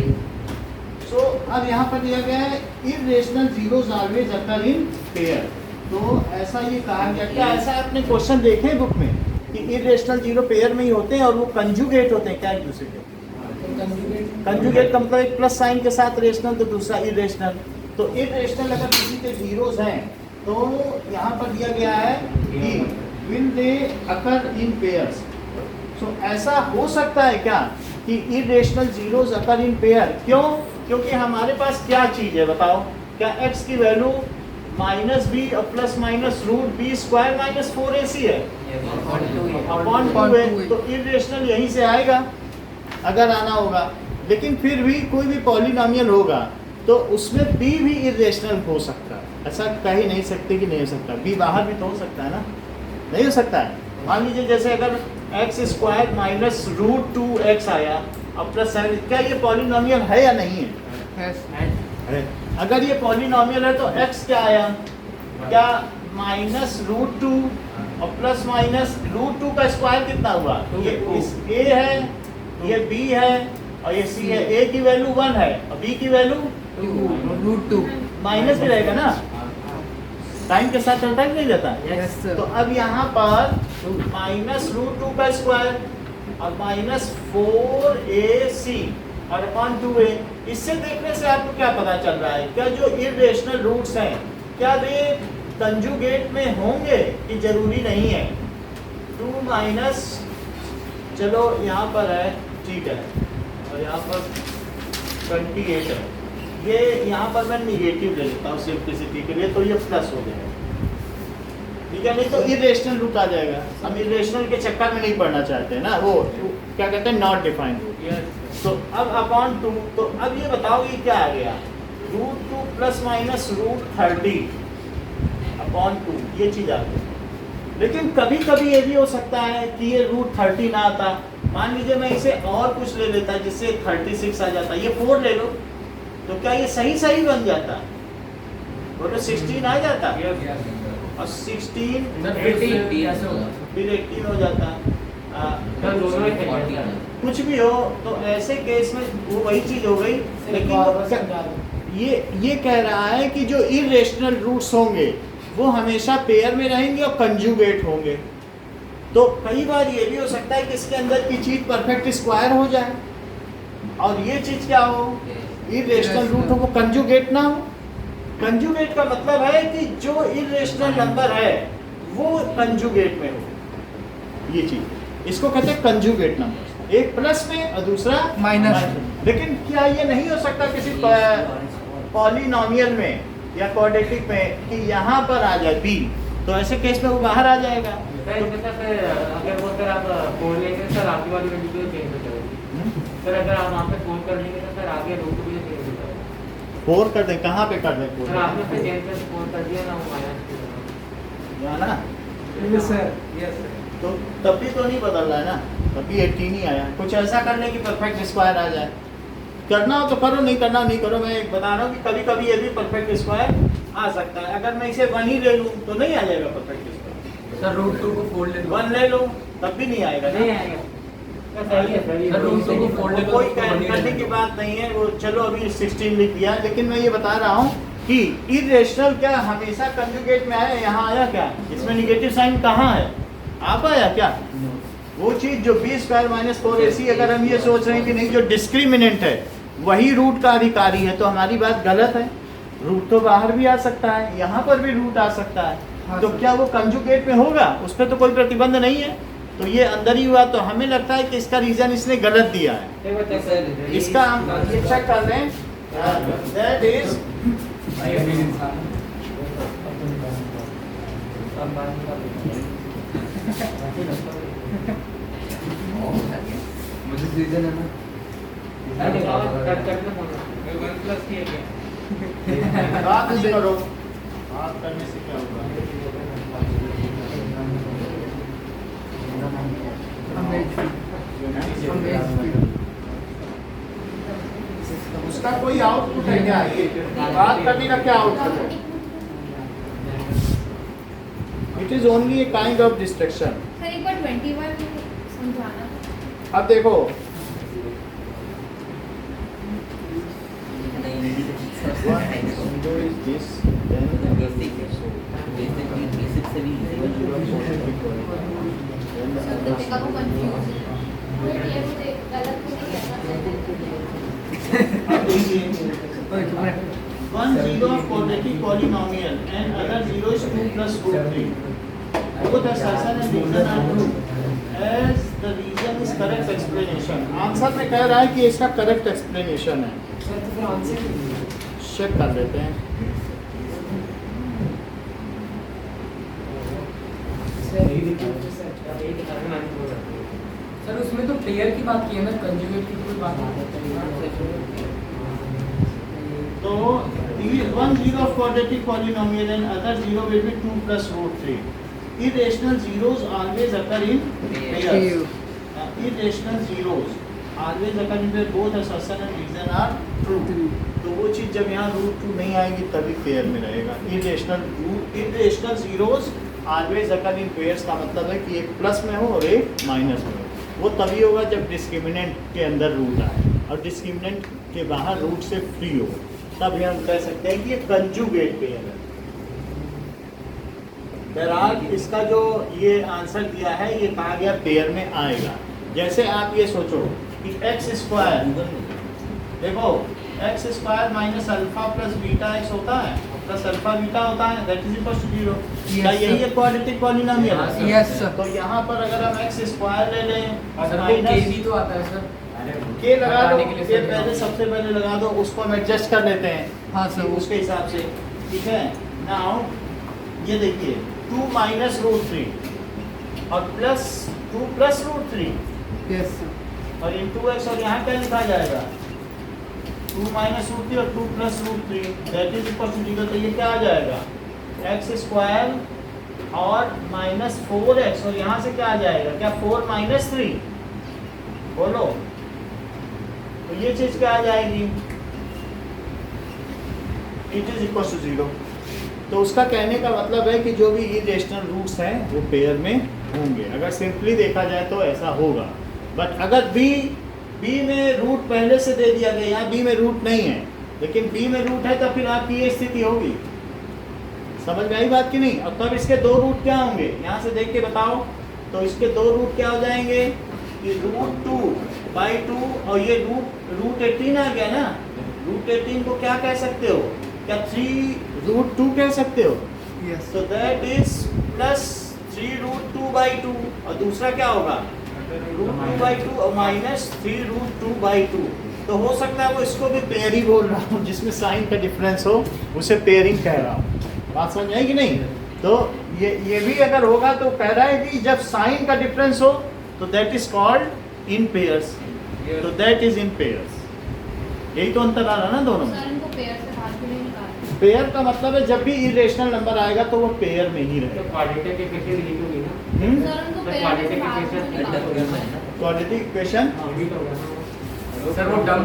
सो अब यहाँ पर दिया गया है irrational zeros always occur in pair. तो ऐसा ये कहा गया, क्या ऐसा आपने क्वेश्चन देखे हैं बुक में कि इरेशनल जीरो पेयर में ही होते हैं और वो कंजुगेट होते हैं क्या एक दूसरे के? कंजुगेट का मतलब एक प्लस साइन के साथ रेशनल तो दूसरा इरेशनल। तो इरेशनल अगर किसी के जीरोस हैं तो यहाँ पर दिया गया है कि will they occur in pairs. सो ऐसा हो सकता है क्या कि irrational zeros occur in pair? क्यों? क्योंकि हमारे पास क्या चीज़ है बताओ? क्या x की वैल्यू -b और plus minus root B square minus 4ac है अपॉन 2 है। तो इरेशनल यहीं से आएगा अगर आना होगा। लेकिन फिर भी कोई भी पॉलिनोमियल होगा तो उसमें b भी इरेशनल हो सकता है। ऐसा कह ही नहीं सकते कि नहीं हो सकता, b बाहर भी तो हो सकता है ना, नहीं हो सकता है। मान लीजिए जैसे अगर x square minus root 2x आया अब प्लस 7, क्या ये पॉलिनोमियल है या नहीं है? है। अगर ये पॉलिनोमियल है तो x क्या आया? क्या माइनस रूट 2 और प्लस माइनस रूट 2 का स्क्वायर कितना हुआ? ये इस a है, ये b है और ये c है। a की वैल्यू 1 है और b की वैल्यू √2 माइनस भी रहेगा ना, टाइम के साथ चलता ही नहीं रहता। Yes sir. तो अब यहाँ पर माइनस रूट 2 का स्क्वायर और माइनस 4ac और अपॉन 2a। इससे देखने से आपको क्या पता चल रहा है? क्या जो इरेशनल रूट्स हैं क्या वे कंजुगेट में होंगे कि जरूरी नहीं है? 2 माइनस, चलो यहाँ पर है ठीक है, और यहाँ पर 28 है, ये यहाँ पर मैं निगेटिव ले लेता हूँ सिंप्लिसिटी के लिए, तो ये प्लस हो जाएगा, ठीक है। नहीं तो इरेशनल रूट आ जाएगा। हम इरेशनल के चक्कर में नहीं पढ़ना चाहते हैं ना, वो क्या कहते हैं नॉट डिफाइंड रूट। तो अब अपॉन 2, तो अब ये बताओ ये क्या आ गया? Root 2 plus minus root 30 upon 2, ये चीज़ आ गई। लेकिन कभी कभी ये भी हो सकता है कि ये रूट 30 ना आता। मान लीजिए मैं इसे और कुछ ले लेता जिससे 36 आ जाता, ये 4 ले लो, तो क्या ये सही सही बन जाता? बोलो 16 आ जाता और 16 फिर 18 हो जाता। कुछ भी हो तो ऐसे केस में वो वही चीज हो गई। लेकिन ये कह रहा है कि जो इरेशनल रूट्स होंगे वो हमेशा पेयर में रहेंगे और कंजुगेट होंगे। तो कई बार ये भी हो सकता है कि इसके अंदर की चीज परफेक्ट स्क्वायर हो जाए और ये चीज क्या हो, इरेशनल रूट हो, वो कंजुगेट ना हो। कंजुगेट का मतलब है कि जो इरेशनल नंबर है वो कंजुगेट में हो। ये चीज इसको कहते हैं कंजुगेट नंबर, एक प्लस में और दूसरा माइनस। लेकिन क्या ये नहीं हो सकता किसी पॉलिनोमियल में या क्वाड्रेटिक में कि यहाँ पर आ जाए b, तो ऐसे केस में वो बाहर आ जाएगा। अगर वो सर आप फोन लेंगे सर आपकी वाली वैल्यू चेंज हो जाएगी। सर अगर आप वहाँ पे फोन कर लेंगे तो सर आगे रूट भी चेंज हो जाएगा। 4 कर दें, कहाँ पे कर दें? सर आपने फिर चेंज कर फोन कर दिया ना, वो माइनस यहाँ ना, यस सर। तो तब भी तो नहीं बदल रहा है ना, तब भी 18 ही आया। कुछ ऐसा कर ले कि परफेक्ट स्क्वायर आ जाए। करना हो तो करो, नहीं करना हो नहीं करो। मैं बता रहा हूँ कि कभी कभी ये भी परफेक्ट स्क्वायर आ सकता है। अगर मैं इसे 1 ही ले लूँ तो नहीं आ जाएगा परफेक्ट स्क्वायर। सर रूट 2 को फोल्ड ले 1 ले लूँ तब भी नहीं आएगा। नहीं आएगा। सही है सही है। सर रूट 2 को फोल्ड ले कोई करने की बात नहीं है। वो चलो अभी 16 लिख दिया, लेकिन मैं ये बता रहा हूँ कि इरेशनल क्या हमेशा कंजुगेट में आया? यहाँ आया क्या? इसमें निगेटिव साइन कहाँ है? आप आया क्या? वो चीज जो b² - 4ac, अगर हम ये सोच रहे हैं कि नहीं जो डिस्क्रिमिनेंट है वही रूट का अधिकारी है, तो हमारी बात गलत है। रूट तो बाहर भी आ सकता है, यहाँ पर भी रूट आ सकता है। तो क्या वो कंजुगेट में होगा? उस पर तो कोई प्रतिबंध नहीं है, तो ये अंदर ही हुआ। तो हमें लगता है कि इसका रीजन इसने गलत दिया है। इसका हम ये चेक कर लें। दैट इज मुझे रीजन है ना, बात नहीं करो, बात करने से क्या होगा? उसका कोई आउटपुट है क्या? ये बात करने का क्या आउटपुट है? It is only a kind of distraction. Sir एक बार 21 समझाना। अब देखो, सर तो देखा वो कंफ्यूज है। ये मुझे गलत तो नहीं कहना। 1 0 of quadratic polynomial and other 0 is 2 plus root 3. Both assertion and reason are true as the reason is correct explanation. Answer में कह रहा है कि इसका करेक्ट एक्सप्लेनेशन है। चेक कर लेते हैं। सर उसमें तो पेयर की बात की है ना, कंजुगेट की कोई बात नहीं। तो 1 0 of quadratic polynomial and other 0 will be 2 plus root 3. Irrational zeros always occur in pairs. Irrational zeros always occur in pairs. Both assertion and reason are true. तो वो चीज़ जब यहाँ रूट 2 नहीं आएगी तभी पेयर में रहेगा। इरेशनल जीरोस ऑलवेज अकर इन pairs का मतलब है कि एक प्लस में हो और एक माइनस में हो। वो तभी होगा जब डिस्क्रिमिनेंट के अंदर रूट आए और डिस्क्रिमिनेंट के बाहर रूट से फ्री हो, तब हम कह सकते हैं कि ये कंजुगेट पेयर है। बहरहाल इसका जो ये आंसर दिया है ये कहा गया पेयर में आएगा। जैसे आप ये सोचो कि एक्स स्क्वायर, देखो x square minus alpha plus beta x होता है, प्लस अल्फा बीटा होता है, दैट इज इक्वल टू 0। क्या यही है क्वाड्रेटिक पॉलिनोमियल? Yes sir. तो यहाँ पर अगर हम एक्स स्क्वायर ले लें और के माइनस भी तो आता है सर, के लगा दो, हटाने के लिए के सर। पहले सबसे पहले लगा दो, उसको हम एडजस्ट कर लेते हैं। हाँ सर, ठीक, उसके हिसाब से ठीक है। नाउ ये देखिए 2 माइनस रूट 3 और plus 2 plus root 3 yes sir. और इंटू एक्स, और यहाँ क्या लिखा जाएगा 2 माइनस रूट 3 और 2 plus root 3 that is equal to 0। तो ये क्या आ जाएगा एक्स स्क्वायर और -4x और यहाँ से क्या आ जाएगा, क्या 4 - 3, बोलो तो ये चीज क्या आ जाएगी, इट इज इक्वल टू 0। तो उसका कहने का मतलब है कि जो भी इरेशनल रूट्स हैं वो पेयर में होंगे। अगर सिंपली देखा जाए तो ऐसा होगा, बट अगर बी में रूट पहले से दे दिया गया, यहाँ बी में रूट नहीं है लेकिन बी में रूट है, तो फिर आपकी ये स्थिति होगी। समझ में आई बात कि नहीं? और तब इसके दो रूट क्या होंगे, यहाँ से देख के बताओ। तो इसके दो रूट क्या हो जाएंगे, ये √2/2 और ये रूट 18 आ गया ना। रूट 18 को क्या कह सकते हो, क्या 3√2 कह सकते हो? यस तो दैट इज प्लस 3√2/2 और दूसरा क्या होगा √2/2 और -3√2/2। तो हो सकता है वो इसको भी पेयर ही बोल रहा हूँ, जिसमें साइन का डिफरेंस हो उसे पेयरिंग कह रहा हूँ। बात समझ आई कि नहीं? तो ये भी अगर होगा तो कह रहा है कि जब साइन का डिफरेंस हो तो that is called in pairs, तो दैट इज इन पेयर्स। यही तो अंतर आ रहा ना दोनों में। सर इनको पेयर से बाहर क्यों नहीं निकालते? पेयर का मतलब है जब भी इरेशनल नंबर आएगा तो वो पेयर में ही तो रहेगा। क्वाड्रेटिक इक्वेशन लिखोगे ना, सर उनको तो पेयर से क्वाड्रेटिक बाहर क्यों नहीं इक्वेशन निकालते? क्वाड्रेटिक इक्वेशन हाँ, भी तो होगा ना। सर वो टर्म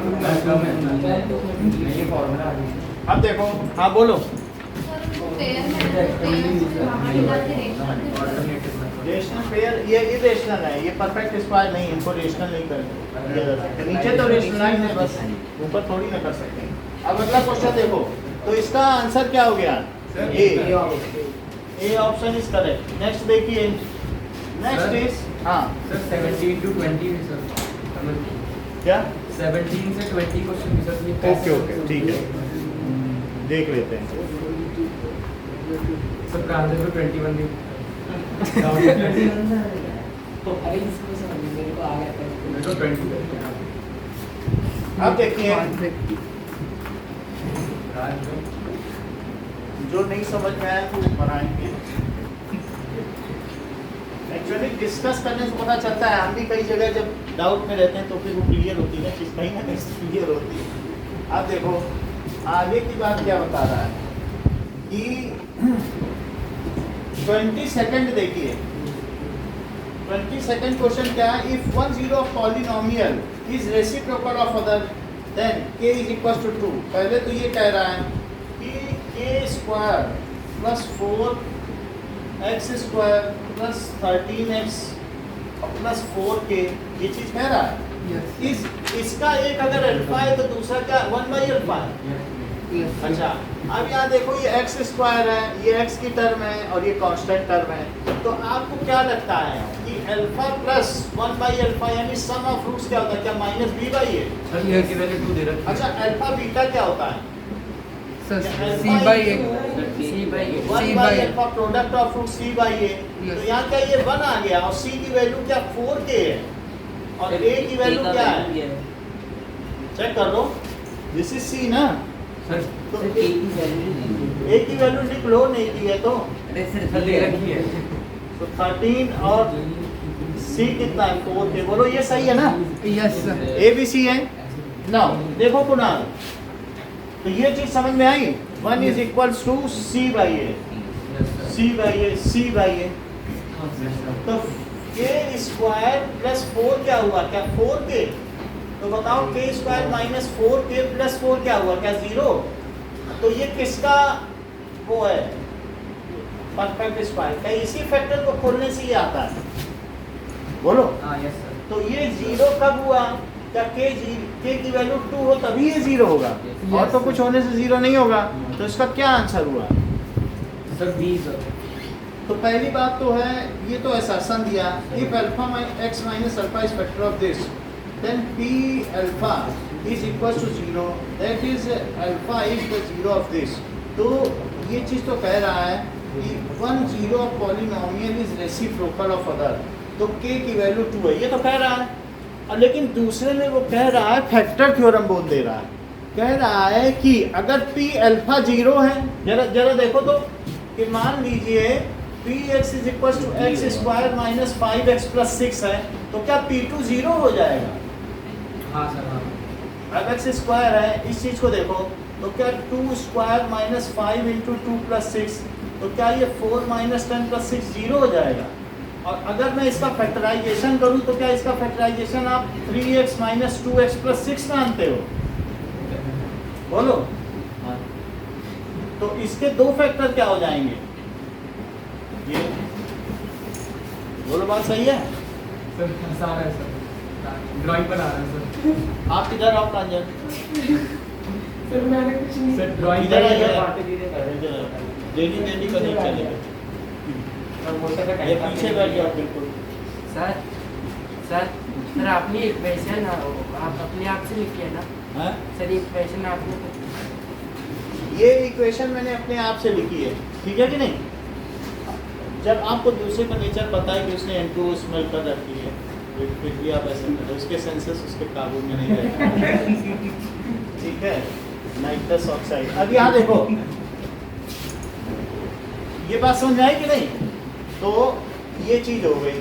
ये फॉर्मूला आ गया। अब देखो, हाँ बोलो। सर उनको पेयर में पेयर से बाहर निकाल के रेशनल रेशनल पेयर ये इरेशनल है, ये परफेक्ट स्क्वायर नहीं, इनको रेशनल नहीं करेंगे। नीचे तो रेशनलाइज है, बस ऊपर थोड़ी ना कर सकते हैं। अब अगला क्वेश्चन देखो, तो इसका आंसर क्या हो गया, A option is correct. Next देखिए, नेक्स्ट इज हाँ सर 17 to 20 में सर क्या 17 से 20 क्वेश्चन सर। ओके ओके ठीक है, देख लेते हैं। सर का आंसर तो 21 में तो अरे इसको समझ मेरे को आ गया था। मैं तो 20 अब देखिए, जो नहीं समझ में आया तो बनाएंगे। एक्चुअली डिस्कस करने से पता चलता है, हम भी कई जगह जब डाउट में रहते हैं तो फिर वो क्लियर होती है चीज़, कहीं ना कहीं क्लियर होती है। अब देखो आगे की बात क्या बता रहा है कि 22nd देखिए, 22nd क्वेश्चन क्या है, if one zero of polynomial is reciprocal of other then k is equal to 2। पहले तो ये कह रहा है कि k² + 4x² + 13x + 4k, ये चीज कह रहा है। यस इसका एक अगर अल्फा है तो दूसरा क्या 1/अल्फा है। यस अच्छा, अब यहाँ देखो ये x² है, ये x की टर्म है और ये कांस्टेंट टर्म है। तो आपको क्या लगता है कि अल्फा प्लस 1/अल्फा यानी सम ऑफ रूट्स क्या होता है, क्या -b/a? सर ये की वैल्यू 2 दे रखी अच्छा, अल्फा बीटा क्या होता है? सर अल्फा C/A C/A 1/अल्फा प्रोडक्ट ऑफ रूट c/a। तो यहाँ क्या ये 1 आ गया और c की वैल्यू क्या 4k है और a की वैल्यू क्या है, चेक कर लो। दिस इज c ना, सर तो a की वैल्यू a की वैल्यू लिख लो, नहीं दी है तो सर दे रखी है। तो 13 और c कितना है 4k, बोलो ये सही है ना, yes sir a b c है ना। देखो कुणाल, तो ये चीज समझ में आई, 1 is equal to c/a, c/a। तो k² + 4 क्या हुआ, क्या 4k? तो बताओ k² - 4k + 4 क्या हुआ, क्या 0? तो ये किसका वो है, परफेक्ट स्क्वायर। क्या इसी फैक्टर को खोलने से ही आता है, बोलो। हां यस सर। तो ये 0 कब हुआ, क्या k की वैल्यू 2 हो तभी ये 0 होगा, और तो कुछ होने से 0 नहीं होगा। तो इसका क्या आंसर हुआ? Sir 20 sir. तो पहली बात तो है, ये तो असर्शन दिया, if alpha x - alpha is factor of this then p alpha is equal to 0, that is alpha is the 0 of this. तो ये चीज़ तो कह रहा है कि 1 zero of polynomial is reciprocal of other, तो k की वैल्यू 2 है, ये तो कह रहा है। और लेकिन दूसरे में वो कह रहा है, फैक्टर थ्योरम बोल दे रहा है, कह रहा है कि अगर p अल्फा 0 है, जरा देखो तो, कि मान लीजिए px is equal to x² - 5x + 6 है, तो क्या p2 0 हो जाएगा? हां सर हां। अब x² है, इस चीज को देखो, तो क्या 2² - 5 × 2 + 6 तो क्या ये 4 माइनस 10 प्लस 6 0 हो जाएगा? और अगर मैं इसका फैक्टराइजेशन करूं तो क्या इसका फैक्टराइजेशन आप 3x माइनस 2x प्लस 6 मानते हो? बोलो। हाँ। तो इसके दो फैक्टर क्या हो जाएंगे? ये बोलो, बात सही है? सर हंसा रहा है सर, ड्राइंग बना रहा है सर। आप किधर आओ प्रांजल? सर मैंने कुछ नहीं सर, ड्राइंग इधर आइए। इधर डेली डेली का नहीं चलेगा। ये पीछे बैठ जाओ बिल्कुल। सर सर सर आपने इक्वेशन आप अपने आप से लिखी है ना? हाँ? सर इक्वेशन आपने ये इक्वेशन मैंने अपने आप से लिखी है, ठीक है कि नहीं? जब आपको दूसरे का नेचर पता है कि उसने N2O स्मेल कर रखी है, फिर भी आप ऐसे करो, उसके सेंसेस उसके काबू में नहीं रहते। ठीक है, नाइट्रस ऑक्साइड। अब यहाँ देखो, ये बात समझ में आई कि नहीं? तो ये चीज हो गई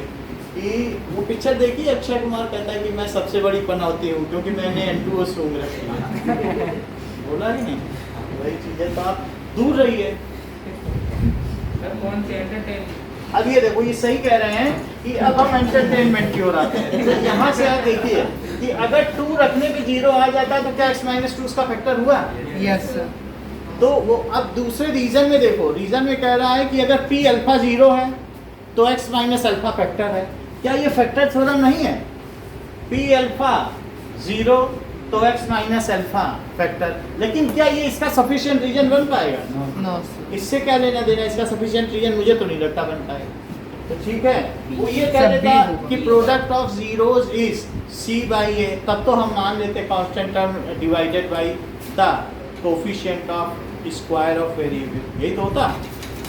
कि वो पिक्चर देखी, अक्षय कुमार कहता है कि मैं सबसे बड़ी पनौती हूँ क्योंकि मैंने N2O सूंघ रखी है। बोला कि नहीं? वही चीज है, तो आप दूर रहिए। सर कौन से एंटरटेन? अब ये देखो, ये सही कह रहे हैं कि अब हम एंटरटेनमेंट की ओर आते हैं। तो यहाँ से आप देखिए कि अगर 2 रखने पे 0 आ जाता तो क्या x माइनस 2 उसका फैक्टर हुआ? Yes sir. तो वो अब दूसरे रीजन में देखो, रीजन में कह रहा है कि अगर p अल्फा 0 है तो x माइनस अल्फा फैक्टर है। क्या ये फैक्टर थ्योरम नहीं है? p अल्फा 0 तो x माइनस अल्फा फैक्टर। लेकिन क्या ये इसका सफिशिएंट रीजन बन पाएगा? No sir. इससे क्या लेना देना? इसका सफिशिएंट रीजन मुझे तो नहीं लगता बन पाएगा। तो ठीक है, वो ये कह सब देता B होगा। कि product of zeros is c by a, तब तो हम मान लेते constant term divided by the coefficient of square of variable, यही तो होता,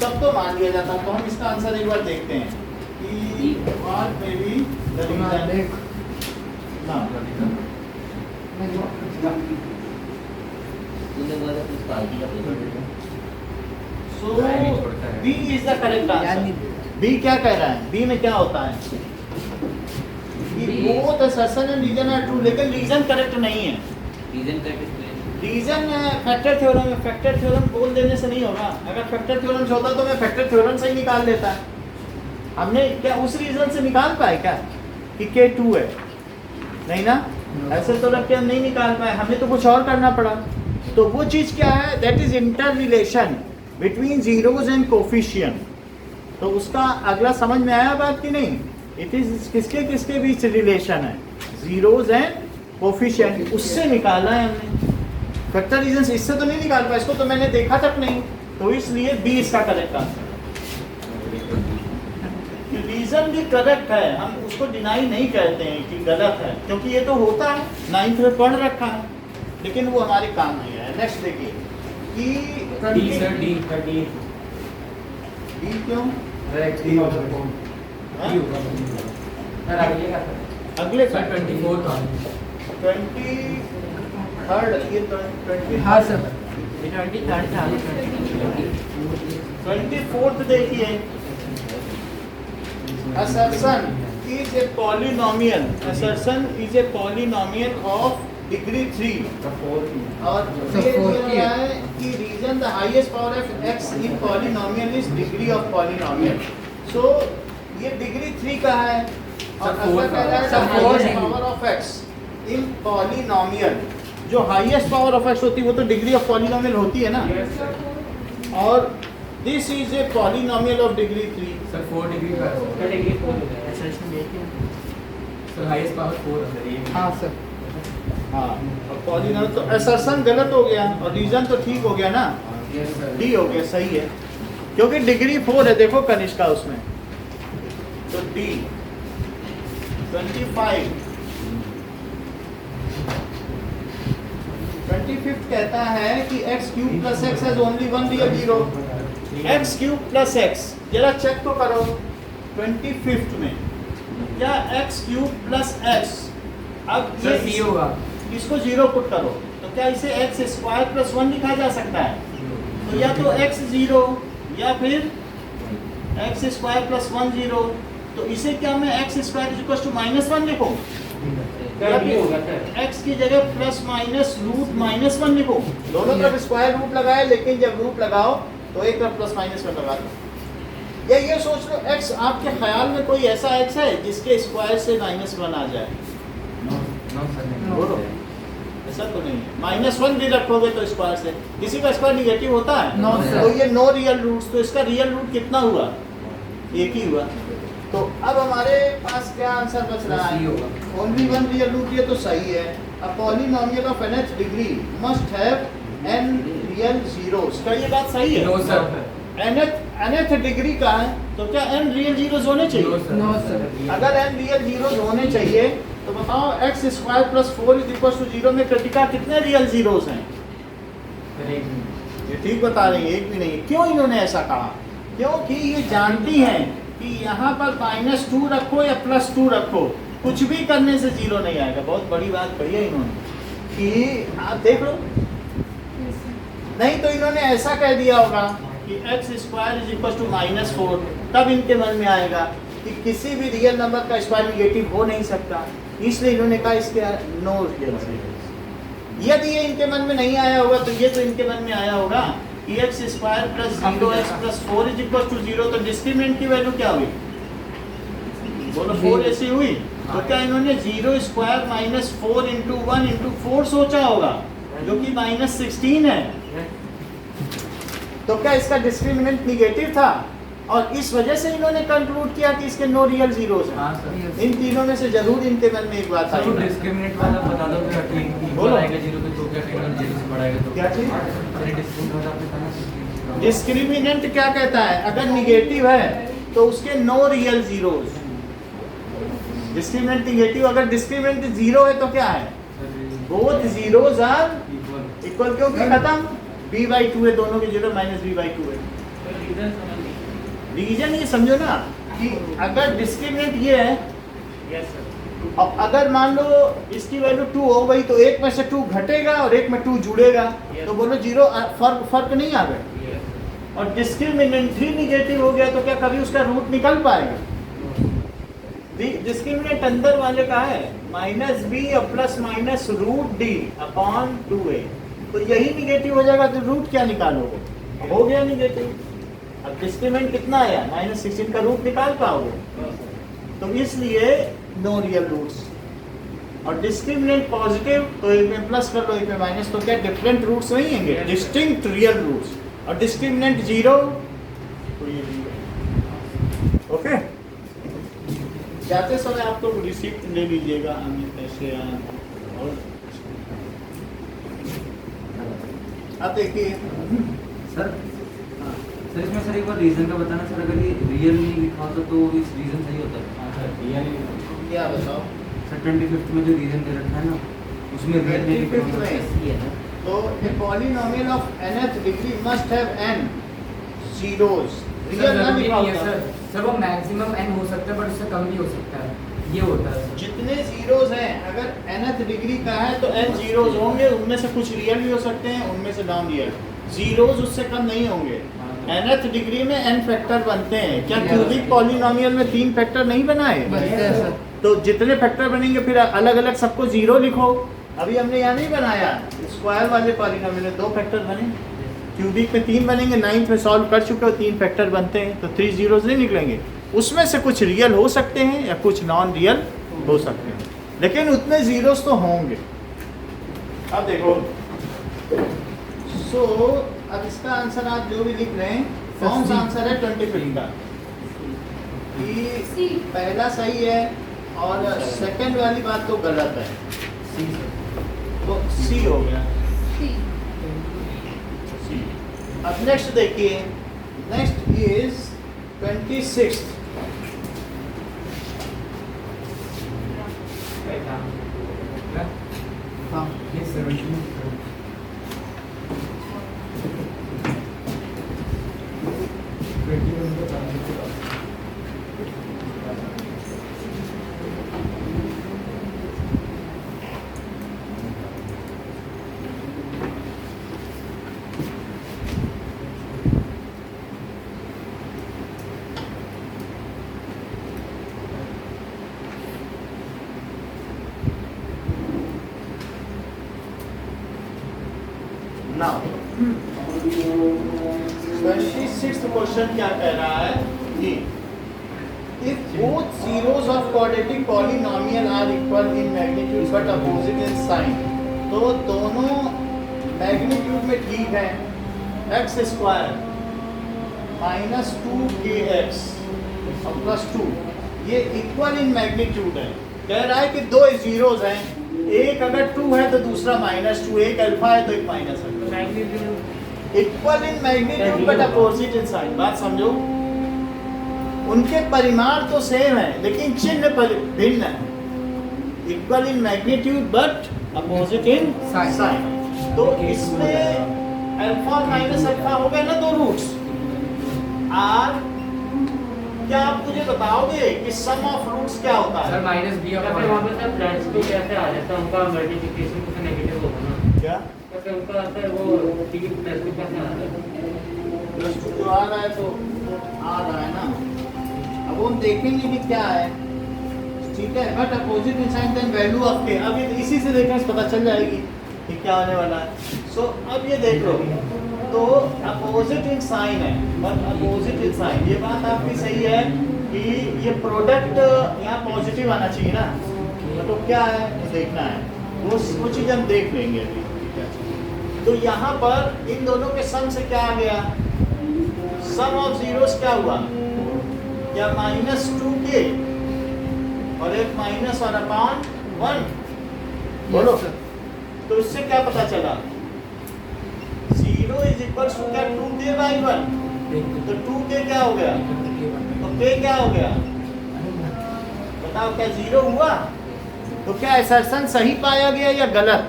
तब तो मान लिया जाता। तो हम इसका आंसर एक बार देखते हैं कि what may be the reason. तूने बोला कुछ पार्टी का पेपर दे दो। So B is the correct answer. B क्या कह रहा है? बी में क्या होता है? Both assertion and reason are true, लेकिन रीजन करेक्ट नहीं है। Reason correct explain. Reason factor theorem है, फैक्टर थ्योरम बोल देने से नहीं होगा। अगर फैक्टर थ्योरम से होता तो मैं फैक्टर थ्योरम से ही निकाल लेता। हमने क्या उस रीजन से निकाल पाए क्या कि K2 है? नहीं ना, ऐसे तो रख के हम नहीं निकाल पाए, हमें तो कुछ और करना पड़ा। तो वो चीज क्या है? That is inter relation between zeros and coefficient. तो उसका अगला समझ में आया बात कि नहीं? इट इज किसके किसके बीच रिलेशन है? जीरोज एंड कोफिशिएंट, उससे निकाला है हमने। फैक्टर रीजन इससे तो नहीं निकाल पाया, इसको तो मैंने देखा तक नहीं, तो इसलिए बी इसका करेक्ट आंसर। रीजन भी करेक्ट है, हम उसको डिनाई नहीं कहते हैं कि गलत है, क्योंकि ये तो होता है, 9th में पढ़ रखा है, लेकिन वो हमारे काम नहीं है। नेक्स्ट देखिए कि डी सर, डी डी क्यों? डी होगा हाँ? सर अगले का सर, अगले सर 24 का 23rd, ये 20 हाँ सर। 23rd था। 24th देखिए, assertion is a polynomial, assertion is a polynomial of degree 3 और So, ये four दिया की गया है। है कि reason the highest power of x in polynomial is degree of polynomial। so ये degree 3 का है और Sir, four अगला कह रहा है Sir, the four highest है। power of x in polynomial। जो highest power of x होती है वो तो degree of polynomial होती है ना, और this is a polynomial of degree 3। Sir 4 degree का है सर, डिग्री 4 हो जाएगा Assertion देखिए। सर, हाईएस्ट पावर 4 है सर, ये हाँ सर। हाँ, और पॉलिनॉमियल तो असर्शन गलत हो गया और रीजन तो ठीक हो गया ना, यस सर। डी हो गया, सही है, क्योंकि डिग्री 4 है, देखो कनिष्का उसमें, तो डी 25। 25th कहता है कि x cube plus x has only one real zero. x cube plus x, जरा चेक तो करो 25th में क्या x क्यूब प्लस एक्स, अब सर ये सी होगा, इसको जीरो पुट करो तो क्या इसे एक्स स्क्वायर प्लस 1 लिखा जा सकता है? तो या तो x 0 या फिर एक्स स्क्वायर प्लस 1 0। तो इसे क्या मैं x square is equal to -1 लिखूं या डी होगा सर। फिर x की जगह प्लस माइनस रूट -1 लिखूं? दोनों तरफ स्क्वायर रूट लगाए, लेकिन जब रूट लगाओ तो एक तरफ प्लस माइनस में लगा दो, या ये सोच लो x आपके ख्याल में कोई ऐसा x है जिसके स्क्वायर से -1 आ जाए? बोलो, ऐसा तो नहीं है। -1 भी रखोगे तो स्क्वायर से, किसी का स्क्वायर निगेटिव होता है? No, sir. तो ये नो रियल रूट्स, तो इसका रियल रूट कितना हुआ? एक ही हुआ। तो अब हमारे पास क्या आंसर बच रहा है? ओनली वन रियल रूट, ये तो सही है। A polynomial of nth degree must have n real zeros, क्या ये बात सही है? No sir. nth डिग्री का है तो क्या n रियल जीरोस होने चाहिए? No sir. अगर n रियल जीरोस होने चाहिए तो बताओ x square plus 4 is equal to 0 में कृतिका कितने रियल जीरोस हैं? ये ठीक बता रही है, एक भी नहीं है। क्यों इन्होंने ऐसा कहा? क्योंकि ये जानती हैं कि यहाँ पर -2 रखो या +2 रखो, कुछ भी करने से 0 नहीं आएगा। बहुत बड़ी बात कही है इन्होंने कि आप देख लो, नहीं तो इन्होंने ऐसा कह दिया होगा कि x square is equal to -4, तब इनके मन में आएगा कि किसी भी रियल नंबर का स्क्वायर निगेटिव हो नहीं सकता, इसलिए इन्होंने कहा इसके नो रियल जीरोस। यदि ये इनके मन में नहीं आया होगा तो ये तो इनके मन में आया होगा कि x square plus 0x plus 4 is equal to 0, तो डिस्क्रिमिनेंट की वैल्यू क्या हुई? बोलो 4 ऐसी हुई। तो क्या इन्होंने 0 स्क्वायर -4 इंटू 1 इंटू 4 सोचा होगा, जो कि -16 है? तो क्या इसका डिस्क्रिमिनेंट निगेटिव था? और इस वजह से इन्होंने कंक्लूड किया कि इसके नो रियल जीरोस हैं। इन तीनों में से जरूर इनके मन में एक बात आई। डिस्क्रिमिनेंट वाला बता दो कि बोलो। आएगा 0 पे तो क्या करेंगे, 0 से बढ़ाएगा तो क्या चीज? अरे डिस्क्रिमिनेंट वाला आपने कहा ना। डिस्क्रिमिनेंट क्या कहता है? अगर निगेटिव है तो उसके no real zeros. Discriminant negative, अगर डिस्क्रिमिनेंट 0 है तो क्या है? बोथ जीरोस आर इक्वल, क्योंकि खत्म b/2 है, दोनों के 0 -b/2 है। रीजन ये समझो ना कि अगर डिस्क्रिमिनेंट ये है, अब अगर मान लो इसकी वैल्यू 2 हो गई तो एक में से 2 घटेगा और एक में 2 जुड़ेगा, तो बोलो 0 फर्क नहीं आ गया। और डिस्क्रिमिनेंट ही निगेटिव हो गया तो क्या कभी उसका रूट निकल पाएगा? डिस्क्रिमिनेंट अंदर वाले का है -b और ±√d/2a, तो यही निगेटिव हो जाएगा तो रूट क्या निकालोगे? हो गया निगेटिव। अब डिस्क्रिमिनेंट कितना आया? -16 का रूट निकाल पाओगे? तो इसलिए नो रियल रूट्स। और डिस्क्रिमिनेंट पॉजिटिव तो एक में प्लस कर लो, एक में माइनस, तो क्या डिफरेंट रूट्स नहीं होंगे? Distinct real roots. और डिस्क्रिमिनेंट 0 तो ये 0। ओके, जाते समय आप तो रिसिप्ट ले लीजिएगा, हमें पैसे और अब देखिए सर इसमें सर एक बार रीजन का बताना सर, अगर ये रियल नहीं लिखा होता तो इस रीजन सही होता है? क्या बताओ सर 25th में जो रीजन दे रखा है ना, उसमें रियल नहीं लिखा 25th में होता है। तो a polynomial of nth degree must have n zeros. Real ना लिखा होता। सर वो मैक्सिमम n हो सकता है, बट उससे कम भी हो सकता है, ये होता है सर। जितने जीरोस हैं, अगर nth डिग्री का है तो n जीरोस होंगे, उनमें से कुछ रियल भी हो सकते हैं, उनमें से नॉन रियल। जीरोस उससे कम नहीं होंगे। nth डिग्री में n फैक्टर बनते हैं। क्या क्यूबिक पॉलिनोमियल में 3 फैक्टर नहीं बनाए? बनते हैं सर। तो जितने फैक्टर बनेंगे फिर अलग अलग सबको 0 लिखो। अभी हमने यहाँ नहीं बनाया, स्क्वायर वाले पॉलिनोमियल में 2 फैक्टर बने, क्यूबिक में 3 बनेंगे। 9th में सॉल्व कर चुके हो, 3 फैक्टर बनते हैं, तो 3 जीरोस नहीं निकलेंगे। उसमें से कुछ रियल हो सकते हैं या कुछ नॉन रियल हो सकते हैं, लेकिन उतने जीरोस तो होंगे। अब देखो, सो अब इसका आंसर आप जो भी लिख रहे हैं, कौन सा आंसर है 25 का? कि पहला सही है और सेकंड वाली बात तो गलत है, तो सी हो गया। सी। अब नेक्स्ट देखिए, नेक्स्ट इज 26। हाँ, now 26 सिक्स्थ क्वेश्चन क्या कह रहा है कि if both zeros of quadratic polynomial are equal in magnitude but opposite in sign, तो दोनों मैग्नीट्यूड में ठीक है, एक्स स्क्वायर माइनस 2kx और प्लस 2 ये इक्वल इन मैग्नीट्यूड है। कह रहा है कि दो जीरोज हैं, एक अगर 2 है तो दूसरा -2, एक अल्फा है तो एक माइनस है। Equal in magnitude but opposite in sign. बात समझो, उनके परिमाण तो सेम है लेकिन चिन्ह भिन्न है। Equal in magnitude but opposite in sign. तो इसमें अल्फा और माइनस अल्फा हो गए ना दो रूट्स। आर क्या आप मुझे बताओगे कि सम ऑफ रूट्स क्या होता है? सर माइनस बी और फिर वहाँ पे सर प्लस टू कैसे आ जाता है? उनका मल्टीप्लिकेशन कुछ नेगेटिव होगा ना? क्या तो फिर उनका आता है वो टी प्लस टू कैसे आता है? प्लस 2 जो आ रहा है तो आ रहा है ना। अब हम देखेंगे कि क्या है, ठीक है। But opposite in sign then value of k, अब ये इसी से देखने से पता चल जाएगी कि क्या होने वाला है। सो अब ये देख लो, तो अपोजिट इन साइन है, बट अपोजिट इन साइन, ये बात आपकी सही है कि ये प्रोडक्ट यहाँ पॉजिटिव आना चाहिए ना। तो क्या है वो देखना है, वो चीज़ हम देख लेंगे अभी। तो यहाँ पर इन दोनों के सम से क्या आ गया? सम ऑफ जीरोस क्या हुआ? क्या -2k और एक माइनस और अपॉन 1। बोलो तो इससे क्या पता चला? 0 इज इक्वल टू क्या 2k/1। तो 2k क्या हो गया? तो k क्या हो गया? बताओ, क्या 0 हुआ? तो क्या असर्शन सही पाया गया या गलत?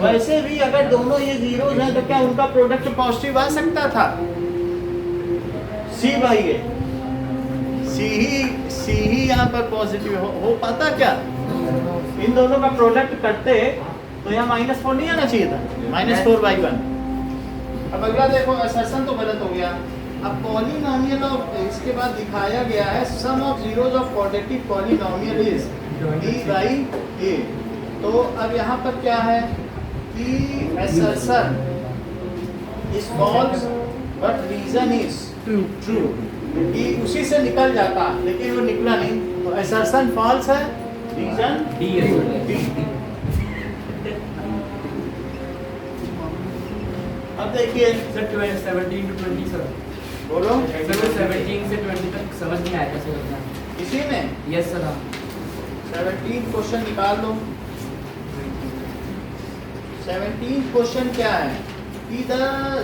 वैसे भी अगर दोनों ये जीरोज हैं तो क्या उनका प्रोडक्ट पॉजिटिव आ सकता था? सी भाई है, सी ही यहाँ पर पॉजिटिव हो पाता क्या? इन दोनों का प्रोडक्ट करते तो यहाँ -4 नहीं आना चाहिए था, -4/1। अब अगला देखो, असर्शन तो गलत हो गया। अब पॉलिनोमियल ऑफ, इसके बाद दिखाया गया है sum of zeros of quadratic polynomial is d/a। तो अब यहाँ पर क्या है कि assertion is false but reason is true, कि उसी से निकल जाता लेकिन वो निकला नहीं। तो असर्शन फॉल्स है, रीजन डी। अब देखिए सर 17 to 20 सर। बोलो सर 17 से 20 तक समझ नहीं आया सर। इसी में यस सर। 17 क्वेश्चन निकाल लो। 17 क्वेश्चन क्या है कि the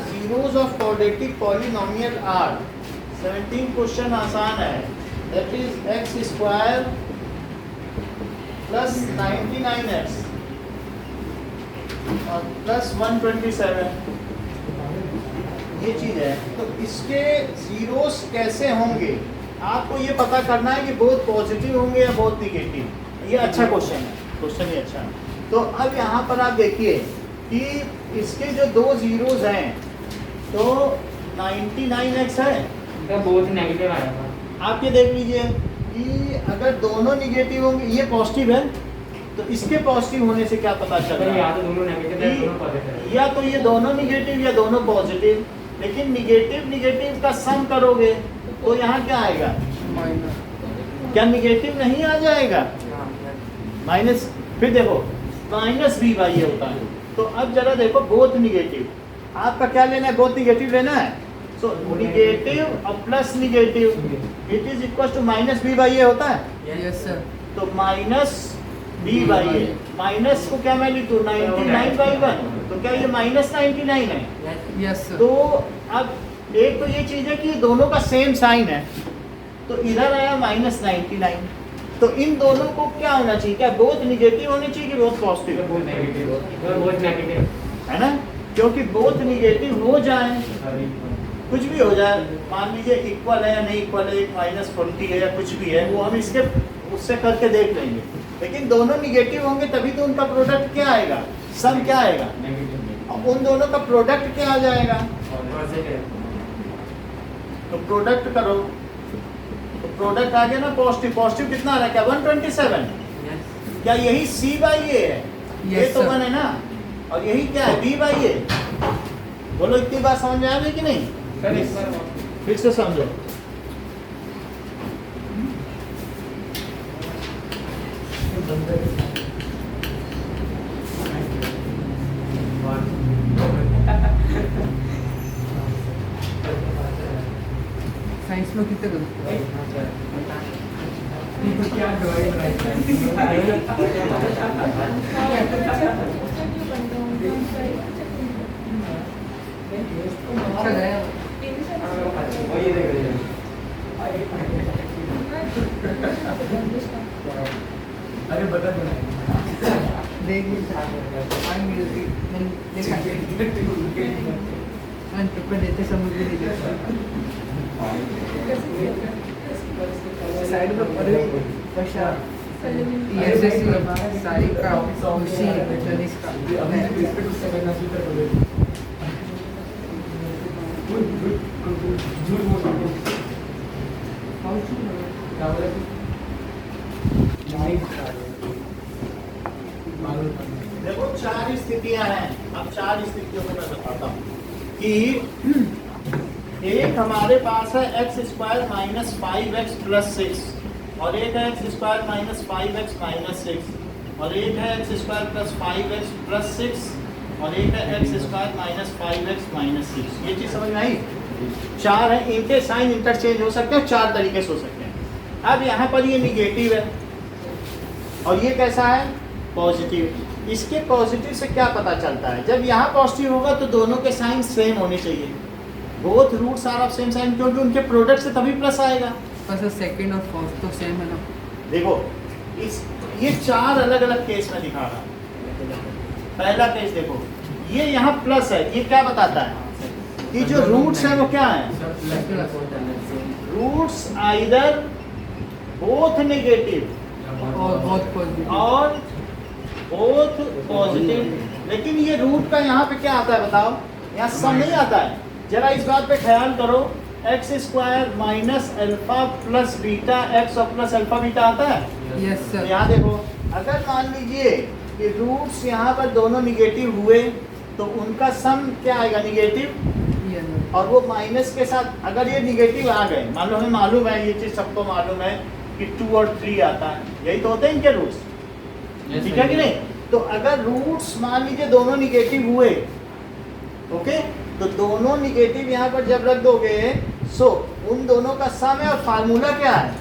zeros of quadratic polynomial are. 17 question आसान है, that is x square plus 99x और प्लस 127, ये चीज़ है। तो इसके जीरोस कैसे होंगे आपको ये पता करना है कि बहुत पॉजिटिव होंगे या बहुत निगेटिव। ये अच्छा क्वेश्चन है, क्वेश्चन ही अच्छा है। तो अब यहाँ पर आप देखिए कि इसके जो दो जीरोस हैं, तो 99x है, तो बहुत नेगेटिव आया था। आप ये देख लीजिए कि अगर दोनों निगेटिव होंगे, ये पॉजिटिव है, तो इसके पॉजिटिव होने से क्या पता चल तो रहा या है? तो दोनों नेगेटिव है, दोनों पॉजिटिव है। या तो ये दोनों निगेटिव या दोनों पॉजिटिव। लेकिन निगेटिव का सम करोगे तो यहाँ क्या आएगा? क्या निगेटिव नहीं आ जाएगा? माइनस, फिर देखो -b/a होता है। तो अब जरा देखो बोथ निगेटिव, आपका क्या लेना है? बोथ निगेटिव लेना है। सो निगेटिव और plus negative it is equal to -b/a होता है। Yes sir. तो -b/a, माइनस को क्या मैं लिखूं? 99/1। तो क्या ये -99 है? Yes sir. तो अब एक तो ये चीज़ है कि दोनों का सेम साइन है, तो इधर आया -99। तो इन दोनों को क्या होना चाहिए? क्या बहुत निगेटिव होने चाहिए कि बहुत पॉजिटिव? बहुत नेगेटिव बहुत नेगेटिव है ना, क्योंकि बहुत निगेटिव हो जाए, कुछ भी हो जाए, मान लीजिए इक्वल है या नहीं इक्वल है, -40 है या कुछ भी है, वो हम इसके उससे करके देख लेंगे। लेकिन दोनों निगेटिव होंगे तभी तो उनका प्रोडक्ट क्या आएगा? सम क्या आएगा? और उन दोनों का प्रोडक्ट क्या आ जाएगा? तो प्रोडक्ट करो, तो प्रोडक्ट आ गया ना पॉजिटिव। पॉजिटिव कितना आ रहा है? क्या 127? क्या यही c/a है? ये Yes, तो sir. 1 है ना, और यही क्या है? b/a। बोलो इतनी बात समझ में आ गई कि नहीं? सर इस बार फिर से समझो। साइंस में कितने करो क्या ड्राइंग अच्छा गया अरे बता दो देख मैंने देखा पेपर देते समझ में नहीं आता साइड में पढ़े पशा एसएससी सारी का खुशी जर्नलिस्ट का देखो 4 स्थितियां हैं। अब 4 स्थितियों को मैं बताता हूँ कि एक हमारे पास है x square minus 5x plus 6 और एक है x square minus 5x minus 6 और एक है x square plus 5x plus 6 और एक है x square minus 5x minus 6। ये चीज़ समझ में आई? 4 है, इनके साइन इंटरचेंज हो सकते हैं, 4 तरीके से हो सकते हैं। अब यहाँ पर ये निगेटिव है और ये कैसा है? पॉजिटिव। इसके पॉजिटिव से क्या पता चलता है? जब यहाँ पॉजिटिव होगा तो दोनों के साइन सेम होने चाहिए। Both roots are of same sign, क्योंकि उनके प्रोडक्ट से तभी प्लस आएगा। बस सेकंड और फर्स्ट तो सेम है ना। देखो इस ये 4 अलग अलग केस में दिखा रहा है। पहला केस देखो, ये यहाँ प्लस है, ये क्या बताता है कि जो रूट्स है वो क्या है? रूट्स आइदर बोथ नेगेटिव और बहुत पॉजिटिव और बोथ पॉजिटिव। लेकिन ये रूट का यहाँ पे क्या आता है बताओ? यहाँ सम नहीं आता है। जरा इस बात पे ख्याल करो, x square minus alpha plus beta x और प्लस अल्फा बीटा आता है। यस तो सर यहाँ देखो, अगर मान लीजिए कि रूट्स यहाँ पर दोनों निगेटिव हुए तो उनका सम क्या आएगा? निगेटिव। और वो माइनस के साथ अगर ये निगेटिव आ गए, मान लो हमें मालूम है, ये चीज़ सबको मालूम है कि 2 और 3 आता है, यही तो होते हैं इनके रूट्स, ठीक है कि नहीं? तो अगर रूट्स मान लीजिए दोनों निगेटिव हुए, ओके, तो दोनों निगेटिव यहाँ पर जब रख दोगे सो उन दोनों का सम है और फार्मूला क्या है?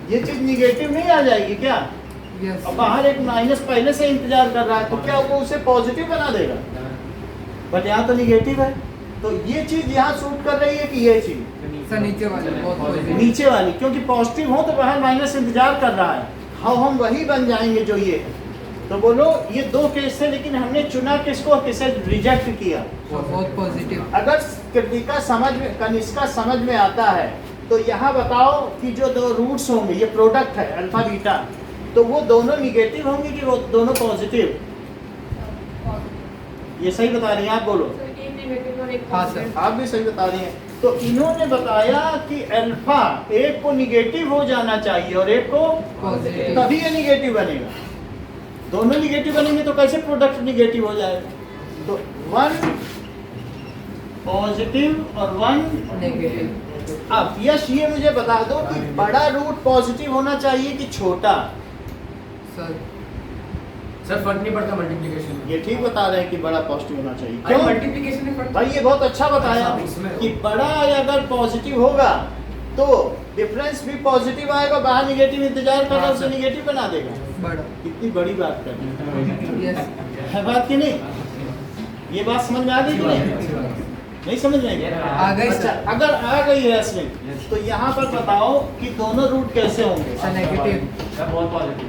ये चीज निगेटिव नहीं आ जाएगी क्या? यस अब बाहर एक माइनस पहले से इंतजार कर रहा है तो क्या वो उसे पॉजिटिव बना देगा? बट यहाँ तो निगेटिव है, तो ये चीज यहाँ शूट कर रही है कि ये चीज सर नीचे वाले बहुत पॉजिटिव नीचे वाली, क्योंकि पॉजिटिव हो तो बाहर माइनस इंतजार कर रहा है। हाँ, हम वही बन जाएंगे जो ये। तो बोलो ये 2 केस थे, लेकिन हमने चुना किसको? किसे रिजेक्ट किया? बहुत पॉजिटिव। अगर कृतिका समझ में, कनिष्का समझ में आता है तो यहाँ बताओ कि जो 2 रूट्स होंगे, ये प्रोडक्ट है अल्फा बीटा, तो वो दोनों निगेटिव होंगे कि वो दोनों पॉजिटिव? ये सही बता रही हैं आप? बोलो। हाँ सर आप भी सही बता रही हैं। तो इन्होंने बताया कि अल्फा एक को निगेटिव हो जाना चाहिए और एक को पॉजिटिव। तभी ये निगेटिव बनेगा। दोनों निगेटिव बनेंगे तो कैसे प्रोडक्ट निगेटिव हो जाएगा? तो 1 पॉजिटिव और 1 नेगेटिव। अब यश ये मुझे बता दो कि बड़ा रूट पॉजिटिव होना चाहिए कि छोटा? सर फर्क नहीं पड़ता मल्टीप्लिकेशन में। ये ठीक बता रहे हैं कि बड़ा पॉजिटिव होना चाहिए। अरे क्यों? मल्टीप्लिकेशन में फर्क भाई ये बहुत अच्छा बताया इसमें कि बड़ा अगर पॉजिटिव होगा तो डिफरेंस भी पॉजिटिव आएगा, बाहर निगेटिव इंतजार कर रहा है उसे निगेटिव बना देगा। बड़ा कितनी बड़ी बात कर रहे हैं। यस है बात की नहीं? ये बात समझ में आ गई कि नहीं? नहीं समझ में आई? आ गई अच्छा, सर। अगर आ गई है इसमें तो यहाँ पर बताओ कि दोनों रूट कैसे होंगे? Sir negative. बहुत पॉजिटिव।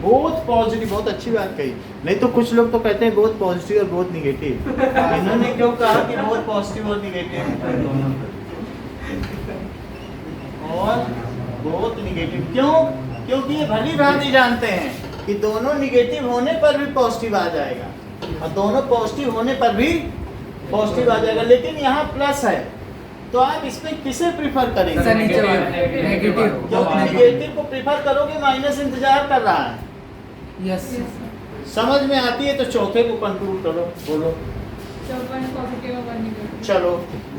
बहुत पॉजिटिव, बहुत अच्छी बात कही। नहीं तो कुछ लोग तो कहते हैं बहुत पॉजिटिव और बहुत निगेटिव। इन्होंने क्यों कहा कि बहुत पॉजिटिव और निगेटिव और बहुत निगेटिव? क्यों? क्योंकि ये भली भांति जानते हैं कि दोनों निगेटिव होने पर भी पॉजिटिव आ जाएगा और दोनों पॉजिटिव होने पर भी पॉजिटिव आ जाएगा। लेकिन यहाँ प्लस है तो आप इसमें किसे प्रीफर करेंगे? सर नीचे वाला नेगेटिव। क्योंकि निगेटिव को प्रीफर करोगे, माइनस इंतजार कर रहा है। यस समझ में आती है तो चौथे को कंट्रोल करो। बोलो। चलो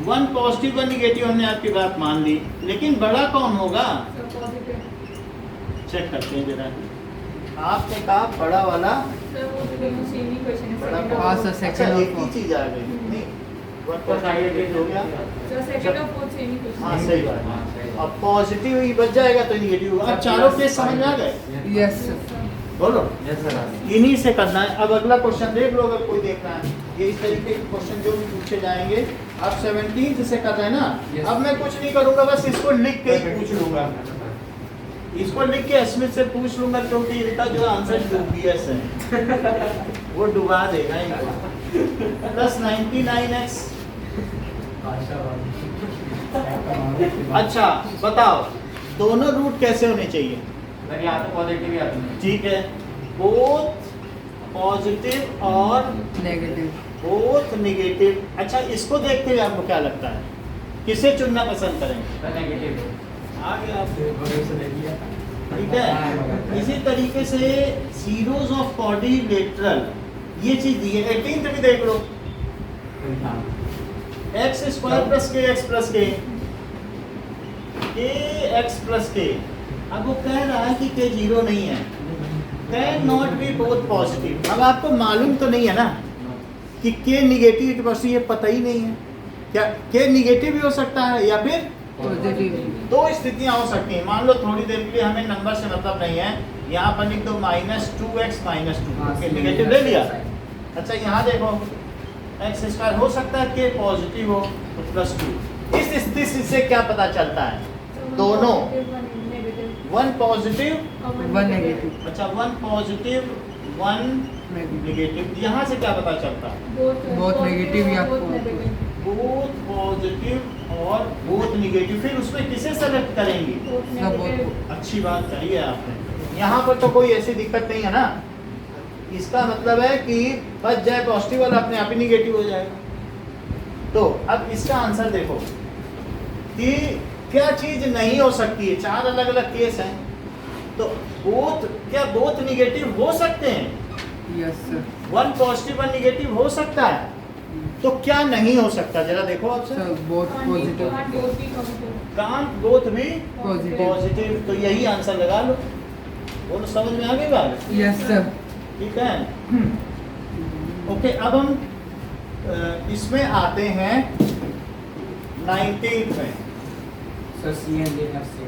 1 पॉजिटिव 1 निगेटिव हमने आपकी बात मान ली, लेकिन बड़ा कौन होगा? चेक करते हैं जरा। आपने कहा बड़ा वाला बड़ा हाँ सर, अच्छा, सेकंड और एक ही चीज आ गई नहीं, 1 पॉजिटिव हो गया। हाँ सही बात है। अब पॉजिटिव ही बच जाएगा तो निगेटिव होगा। अब चारों केस समझ में आ गए? Yes sir. बोलो। Yes sir. इन्हीं से करना है। अब अगला क्वेश्चन देख लो, अगर कोई देखना है। ये इस तरीके के क्वेश्चन जो भी पूछे जाएंगे। आप 17 से कर रहे हैं ना? अब मैं कुछ नहीं करूंगा, बस इसको लिख के ही पूछ लूंगा। इसको लिख के स्मिथ से पूछ लूंगा, क्योंकि इनका जो आंसर डूबियस है वो डुबा देगा इनको। Plus 99x। अच्छा बताओ, दोनों रूट कैसे होने चाहिए? सर यहाँ तो पॉजिटिव ही आती है। ठीक है, बोथ पॉजिटिव और नेगेटिव। Both negative. अच्छा, इसको देखते हुए आपको क्या लगता है, किसे चुनना पसंद करेंगे? Sir negative. आगे आप ठीक है। इसी तरीके से जीरोस ऑफ क्वाड्रिलेटरल, ये चीज दी है। 18 भी देख लो, एक्स स्क्वायर प्लस के एक्स प्लस के एक्स प्लस के। अब वो कह रहा है कि के जीरो नहीं है, can not be both positive. अब आपको मालूम तो नहीं है ना कि के निगेटिव पॉजिटिव, ये पता ही नहीं है। क्या के निगेटिव भी हो सकता है या फिर पॉजिटिव। दो स्थितियां हो सकती हैं। मान लो थोड़ी देर के लिए हमें नंबर से मतलब नहीं है, यहाँ पर लिख दो -2x -2, ओके निगेटिव ले लिया। अच्छा यहाँ देखो, एक्स स्क्वायर हो सकता है कि पॉजिटिव हो तो +2। इस स्थिति से क्या पता चलता है? दोनों 1 पॉजिटिव 1 नेगेटिव। अच्छा 1 पॉजिटिव 1 नेगेटिव। यहाँ से क्या पता चलता है? बोथ नेगेटिव या बोथ पॉजिटिव और बोथ निगेटिव। फिर उसमें किसे सेलेक्ट करेंगे? अच्छी बात कही है आपने। यहाँ पर तो कोई ऐसी दिक्कत नहीं है ना। इसका मतलब है कि बच जाए पॉजिटिव वाला, अपने आप ही निगेटिव हो जाएगा। तो अब इसका आंसर देखो कि क्या चीज नहीं हो सकती है। 4 अलग अलग केस हैं, तो बोथ, क्या बोथ निगेटिव हो सकते हैं? Yes sir. 1 पॉजिटिव 1 निगेटिव हो सकता है, तो क्या नहीं हो सकता? जरा देखो आप sir both positive. Can't both भी पॉजिटिव। पॉजिटिव। तो यही आंसर लगा लो। वो तो समझ में आ गई बात? Yes sir. ठीक है। ओके, अब हम इसमें आते हैं 19th में। सर सी एंड डी से।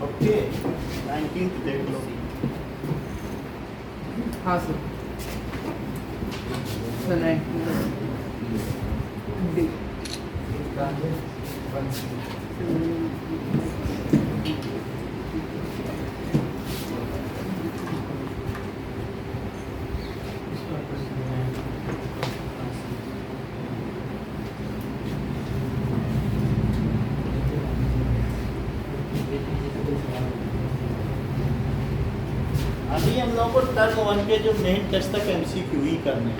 ओके 19th देख लो। हाँ सर। Sir 19 D. अभी हम लोग को टर्म 1 के जो मेन टेस्ट तक MCQ ही करने हैं,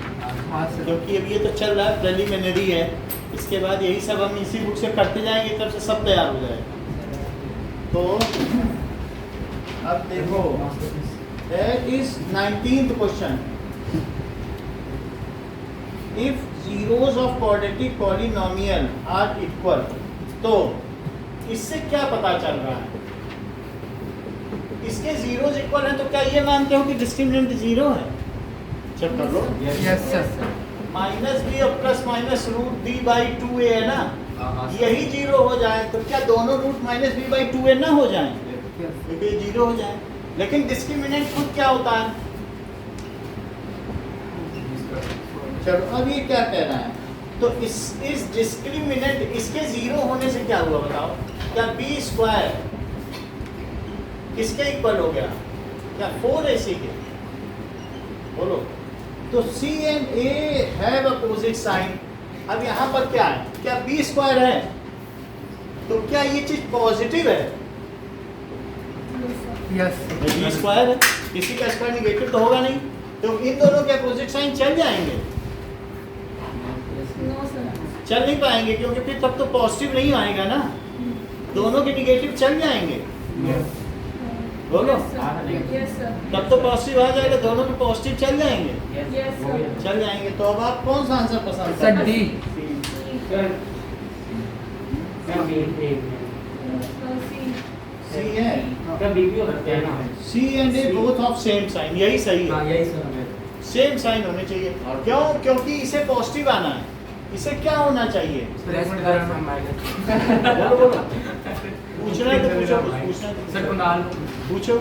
हाँ सर। क्योंकि अब ये तो चल रहा है, प्रिलिमिनरी है। इसके बाद यही सब हम इसी बुक से करते जाएंगे, तब से सब तैयार हो जाएगा। तो अब देखो, that is 19th question. If zeros of quadratic polynomial are equal, तो इससे क्या पता चल रहा है? इसके जीरोस इक्वल हैं, तो क्या ये मानते हो कि डिस्क्रिमिनेंट 0 है? चेक कर लो। Yes sir. -b और +√b/2a है ना, यही 0 हो जाए तो क्या दोनों रूट -b/2a ना हो जाए? क्योंकि ये 0 हो जाए। लेकिन डिस्क्रिमिनेंट खुद क्या होता है? चलो अब ये क्या कह रहा है, तो इस डिस्क्रिमिनेंट, इसके 0 होने से क्या हुआ बताओ? क्या b² किसके इक्वल हो गया? क्या 4ac के? बोलो। तो C and A have opposite sign. अब यहाँ पर क्या है? क्या b² है? तो क्या ये चीज पॉजिटिव है? यस। b² है, किसी का स्क्वायर निगेटिव तो होगा नहीं, तो इन दोनों के अपोजिट साइन चल जाएंगे? चल नहीं पाएंगे, क्योंकि फिर तब तो पॉजिटिव नहीं आएगा ना, दोनों के निगेटिव चल जाएंगे। बोलो Yes, sir. तब तो पॉजिटिव आ जाएगा, दोनों में पॉजिटिव चल जाएंगे, Yes, sir. चल जाएंगे। तो अब आप कौन सा आंसर पसंद सर करते D. Sir sir B C है, सर बी भी हो सकते हैं ना। C and A both of same sign, यही सही है, यही सर सेम साइन होने चाहिए। क्यों? क्योंकि इसे पॉजिटिव आना है, इसे क्या होना चाहिए? बोलो बोलो, पूछना है तो पूछो, पूछना है तो सर कुणाल पूछो।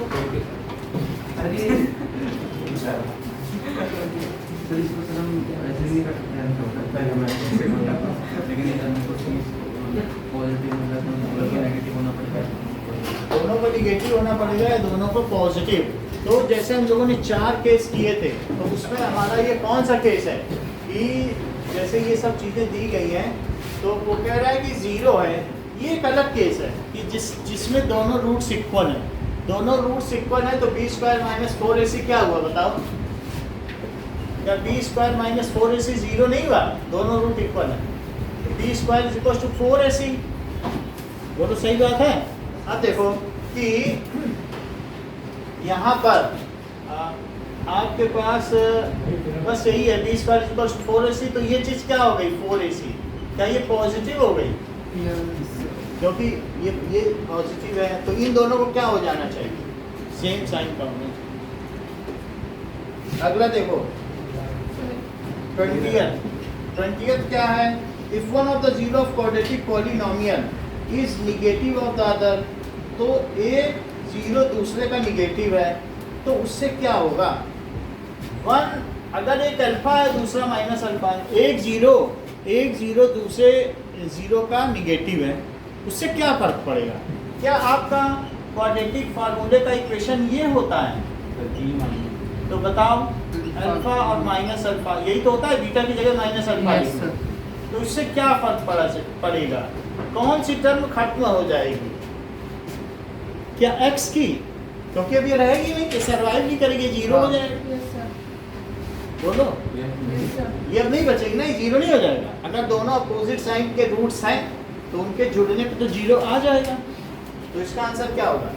दोनों को निगेटिव होना पड़ेगा या दोनों को पॉजिटिव? तो जैसे हम लोगों ने 4 केस किए थे, तो उसमें हमारा ये कौन सा केस है कि जैसे ये सब चीज़ें दी गई हैं, तो वो कह रहा है कि 0 है। ये एक अलग केस है कि जिसमें दोनों रूट्स इक्वल हैं, दोनों रूट्स इक्वल हैं, तो b² - 4ac क्या हुआ बताओ? क्या b² - 4ac 0 नहीं हुआ? दोनों रूट इक्वल हैं, b² = 4ac। बोलो सही बात है। अब देखो कि यहाँ पर आपके पास बस यही है, b² = 4ac, तो ये चीज़ क्या हो गई 4ac? क्या ये पॉजिटिव हो गई? क्योंकि ये पॉजिटिव है, तो इन दोनों को क्या हो जाना चाहिए? सेम साइन का होना चाहिए। अगला देखो 20th क्या है? If one of the zero of quadratic polynomial is negative of the other, तो एक जीरो दूसरे का निगेटिव है, तो उससे क्या होगा? 1 अगर एक अल्फा है दूसरा माइनस अल्फा है, एक जीरो दूसरे जीरो का निगेटिव है, उससे क्या फर्क पड़ेगा? क्या आपका क्वाड्रेटिक फार्मूले का इक्वेशन ये होता है? तो बताओ, अल्फा और माइनस अल्फा यही तो होता है, बीटा की जगह माइनस अल्फा। Yes sir. तो इससे क्या फर्क पड़ेगा? कौन सी टर्म खत्म हो जाएगी? क्या x की? क्योंकि अब ये रहेगी नहीं, कि सर्वाइव नहीं करेगी, 0 हो जाएगा। Yes, sir. बोलो, Yes, sir. ये अब नहीं बचेगी ना, 0 नहीं हो जाएगा। अगर दोनों अपोजिट साइन के रूट्स हैं तो उनके जुड़ने पे तो 0 आ जाएगा। तो इसका आंसर क्या होगा?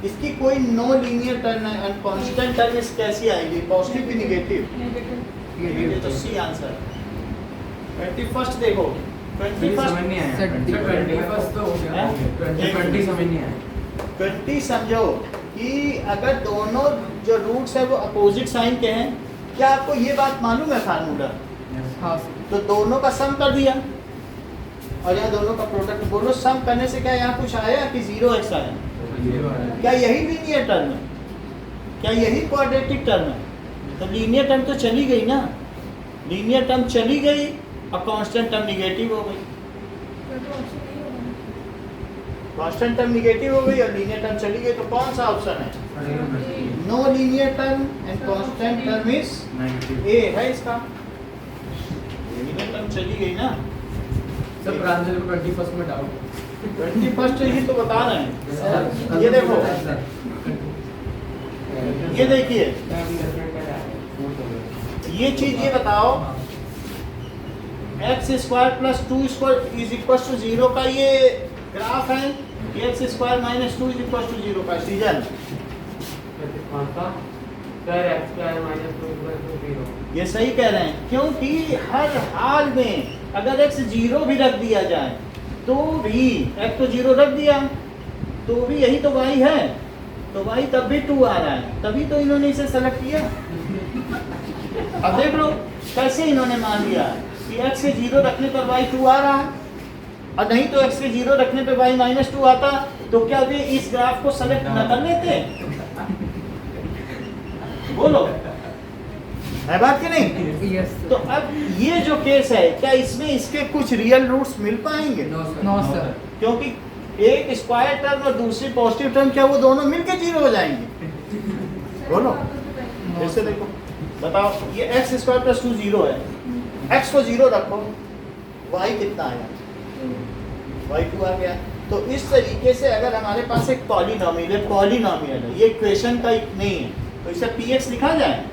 इसकी कोई नो लीनियर टर्म है, कांस्टेंट टर्म इस कैसी आएगी? पॉजिटिव की नेगेटिव? Negative. ये तो सी आंसर है। 21st देखो, 21st सर डी। 21st तो हो गया, हैं? 20 समझ नहीं आया। 20 समझो कि अगर दोनों जो रूट्स है वो अपोजिट साइन के हैं, क्या आपको ये बात मालूम है फार्मूला? हाँ तो दोनों का सम कर दिया और यहाँ दोनों का प्रोडक्ट। बोलो सम करने से क्या यहाँ कुछ आया कि 0x आया? क्या यही लीनियर टर्म है? क्या यही क्वाड्रेटिक टर्म है? तो लीनियर टर्म तो चली गई ना, लीनियर टर्म चली गई और कांस्टेंट टर्म निगेटिव हो गई। तो option नहीं होगा। कांस्टेंट टर्म निगेटिव हो गई और लीनियर टर्म चली गई, तो कौन सा ऑप्शन है? No linear term and constant term is a है इसका। लीनियर टर्म चली गई ना। सर प्रांजल को 21st में डाउट 21st ही तो बता रहे हैं। ये देखो, ये देखिए, ये चीज ये बताओ, x² + 2² इज इक्वल टू 0 का ये ग्राफ है, x² - 2 इज इक्वल टू 0 का सीजन। कौन सा? Sir x² - 2 = 0। ये सही कह रहे हैं, क्योंकि हर हाल में अगर x 0 भी रख दिया जाए तो भी, x तो 0 रख दिया तो भी यही तो y है, तो y तब भी 2 आ रहा है, तभी तो इन्होंने इसे सेलेक्ट किया। अब देख लो कैसे इन्होंने मान लिया कि x से 0 रखने पर y 2 आ रहा है, और नहीं तो x से 0 रखने पर y -2 आता, तो क्या वे इस ग्राफ को सेलेक्ट न कर लेते? बोलो, है बात कि नहीं? यस तो अब ये जो केस है, क्या इसमें इसके कुछ रियल रूट्स मिल पाएंगे? No sir. क्योंकि एक स्क्वायर टर्म और दूसरी पॉजिटिव टर्म, क्या वो दोनों मिलके 0 हो जाएंगे? बोलो, जैसे देखो, बताओ, ये x² + 2 0 है, x को 0 रखो, y कितना आया? y 2 आ गया। तो इस तरीके से अगर हमारे पास एक पॉलिनोमियल है, ये इक्वेशन का नहीं है, तो इसे px लिखा जाए।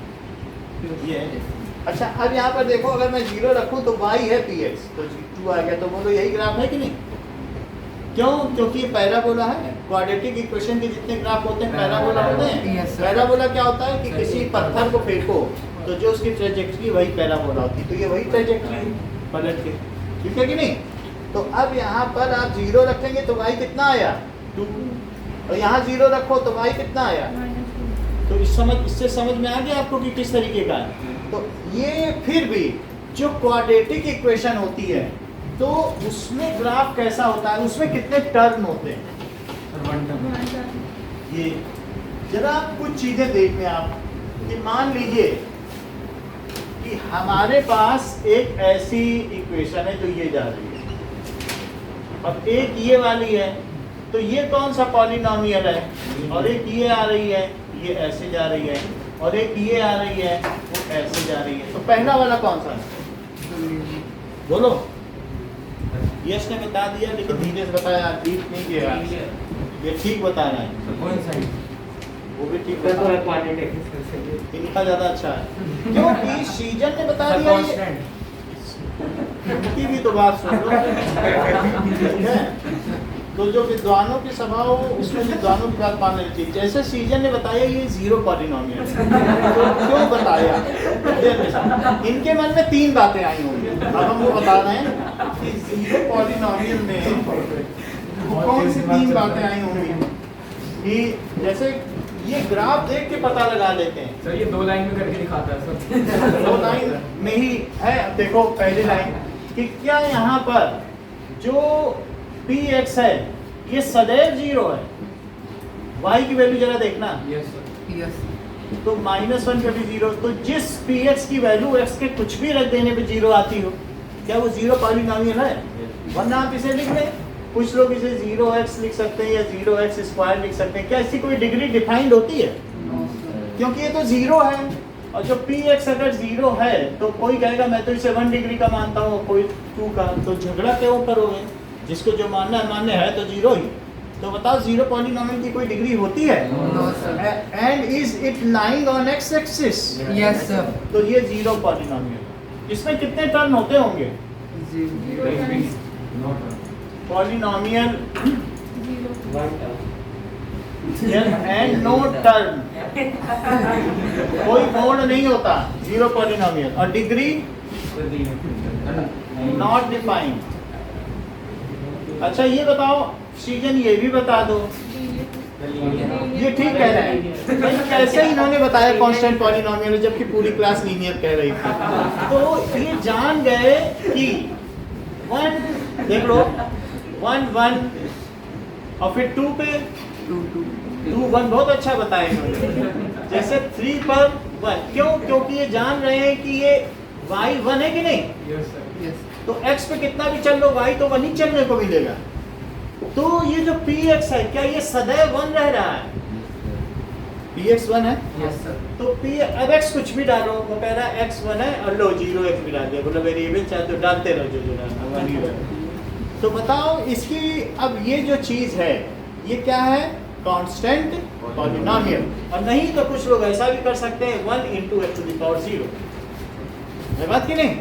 ये है। अच्छा, अब यहाँ पर देखो, अगर मैं 0 रखूँ तो y है px, तो 2 आ गया। तो बोलो यही ग्राफ है कि नहीं? क्यों? क्योंकि ये पैराबोला है, क्वाड्रेटिक इक्वेशन के जितने ग्राफ होते हैं पैराबोला होते हैं। Yes, sir. पैराबोला क्या होता है कि किसी पत्थर को फेंको तो जो उसकी ट्रेजेक्ट्री वही पैराबोला होती है। तो ये वही ट्रेजेक्ट्री है पलट के, ठीक है कि नहीं? तो अब यहाँ पर आप 0 रखेंगे तो y कितना आया 2, और यहाँ 0 रखो तो y कितना आया। तो इससे समझ में आ गया आपको कि किस तरीके का है। तो ये फिर भी जो क्वाड्रेटिक इक्वेशन होती है तो उसमें ग्राफ कैसा होता है, उसमें कितने टर्न होते हैं। ये जरा कुछ चीजें देख लें आप कि मान लीजिए कि हमारे पास एक ऐसी इक्वेशन है जो ये जा रही है और एक ये वाली है, तो ये कौन सा पॉलिनोमियल है, और एक ये आ रही है, ये ऐसे जा रही है, और एक ये आ रही है, वो ऐसे जा रही है। तो पहला वाला कौन सा है, बोलो। यश ने बता दिया लेकिन धीरे से बताया, डीप नहीं किया, ये ठीक बता रहा है। कौन सा है? वो भी ठीक तो बता है रहा क्वाड्रेटिक। है, इनका ज्यादा अच्छा है क्योंकि सीजन ने बता दिया ये। इनकी भी तो बात सुन लो, ठीक है? तो जो विद्वानों की सभा हो उसमें विद्वानों की बात माननी चाहिए। जैसे सीजन ने बताया ये 0 पॉलिनोमियल है, तो क्यों बताया, इनके मन में 3 बातें आई होंगी। अब हम वो बता रहे हैं कि 0 पॉलिनोमियल में कौन सी 3 बातें आई होंगी कि जैसे ये ग्राफ देख के पता लगा लेते हैं। सर ये 2 लाइन में करके दिखाता है सब। 2 लाइन में ही है। देखो पहली लाइन कि क्या यहाँ पर जो px है ये सदैव 0 है, y की वैल्यू जरा देखना। Yes sir. Yes. तो -1 पे भी 0, तो जिस px की वैल्यू x के कुछ भी रख देने पे 0 आती हो, क्या वो 0 पॉलिनोमियल है? वरना आप इसे लिख लें, कुछ लोग इसे 0x लिख सकते हैं या 0x² लिख सकते हैं। क्या इसकी कोई डिग्री डिफाइंड होती है? क्योंकि ये तो 0 है, और जो px अगर 0 है तो कोई कहेगा मैं तो इसे 1 डिग्री का मानता हूँ, कोई 2 का, तो झगड़ा के ऊपर हो गए। जिसको जो मानना है मान्य है तो 0 ही। तो बताओ 0 पॉलिनोमियल की कोई डिग्री होती है? No, sir. And is it lying on x axis? Yes, sir. तो ये 0 पॉलिनोमियल। इसमें कितने टर्म होते होंगे? पॉलिनोमियल एंड नो टर्म, कोई मोड नहीं होता, 0 पॉलिनोमियल, और डिग्री नॉट डिफाइंड। अच्छा ये बताओ सीजन, ये भी बता दो, ये ठीक कह रहे हैं लेकिन कैसे इन्होंने बताया कांस्टेंट पॉलिनोमियल जबकि पूरी क्लास लीनियर कह रही थी। तो ये जान गए कि 1 देख लो 1 1 और फिर 2 पे 2 1 बहुत अच्छा बताया इन्होंने। जैसे 3 पर 1, क्यों? क्योंकि ये जान रहे हैं कि ये y 1 है कि नहीं। Yes sir. Yes. तो x पे कितना भी चल लो y तो 1 ही चलने को मिलेगा। तो ये जो px है क्या ये सदैव 1 रह रहा है? px 1 है। Yes sir. तो p अब x कुछ भी डालो, वो कह रहा है x 1 है और लो 0x भी डाल दिया, बोला वेरिएबल चाहे तो डालते रहो जो डालना 1 ही रहे। तो बताओ इसकी अब ये जो चीज़ है ये क्या है? Constant polynomial. और नहीं तो कुछ लोग ऐसा भी कर सकते हैं 1 × x⁴ है बात कि नहीं।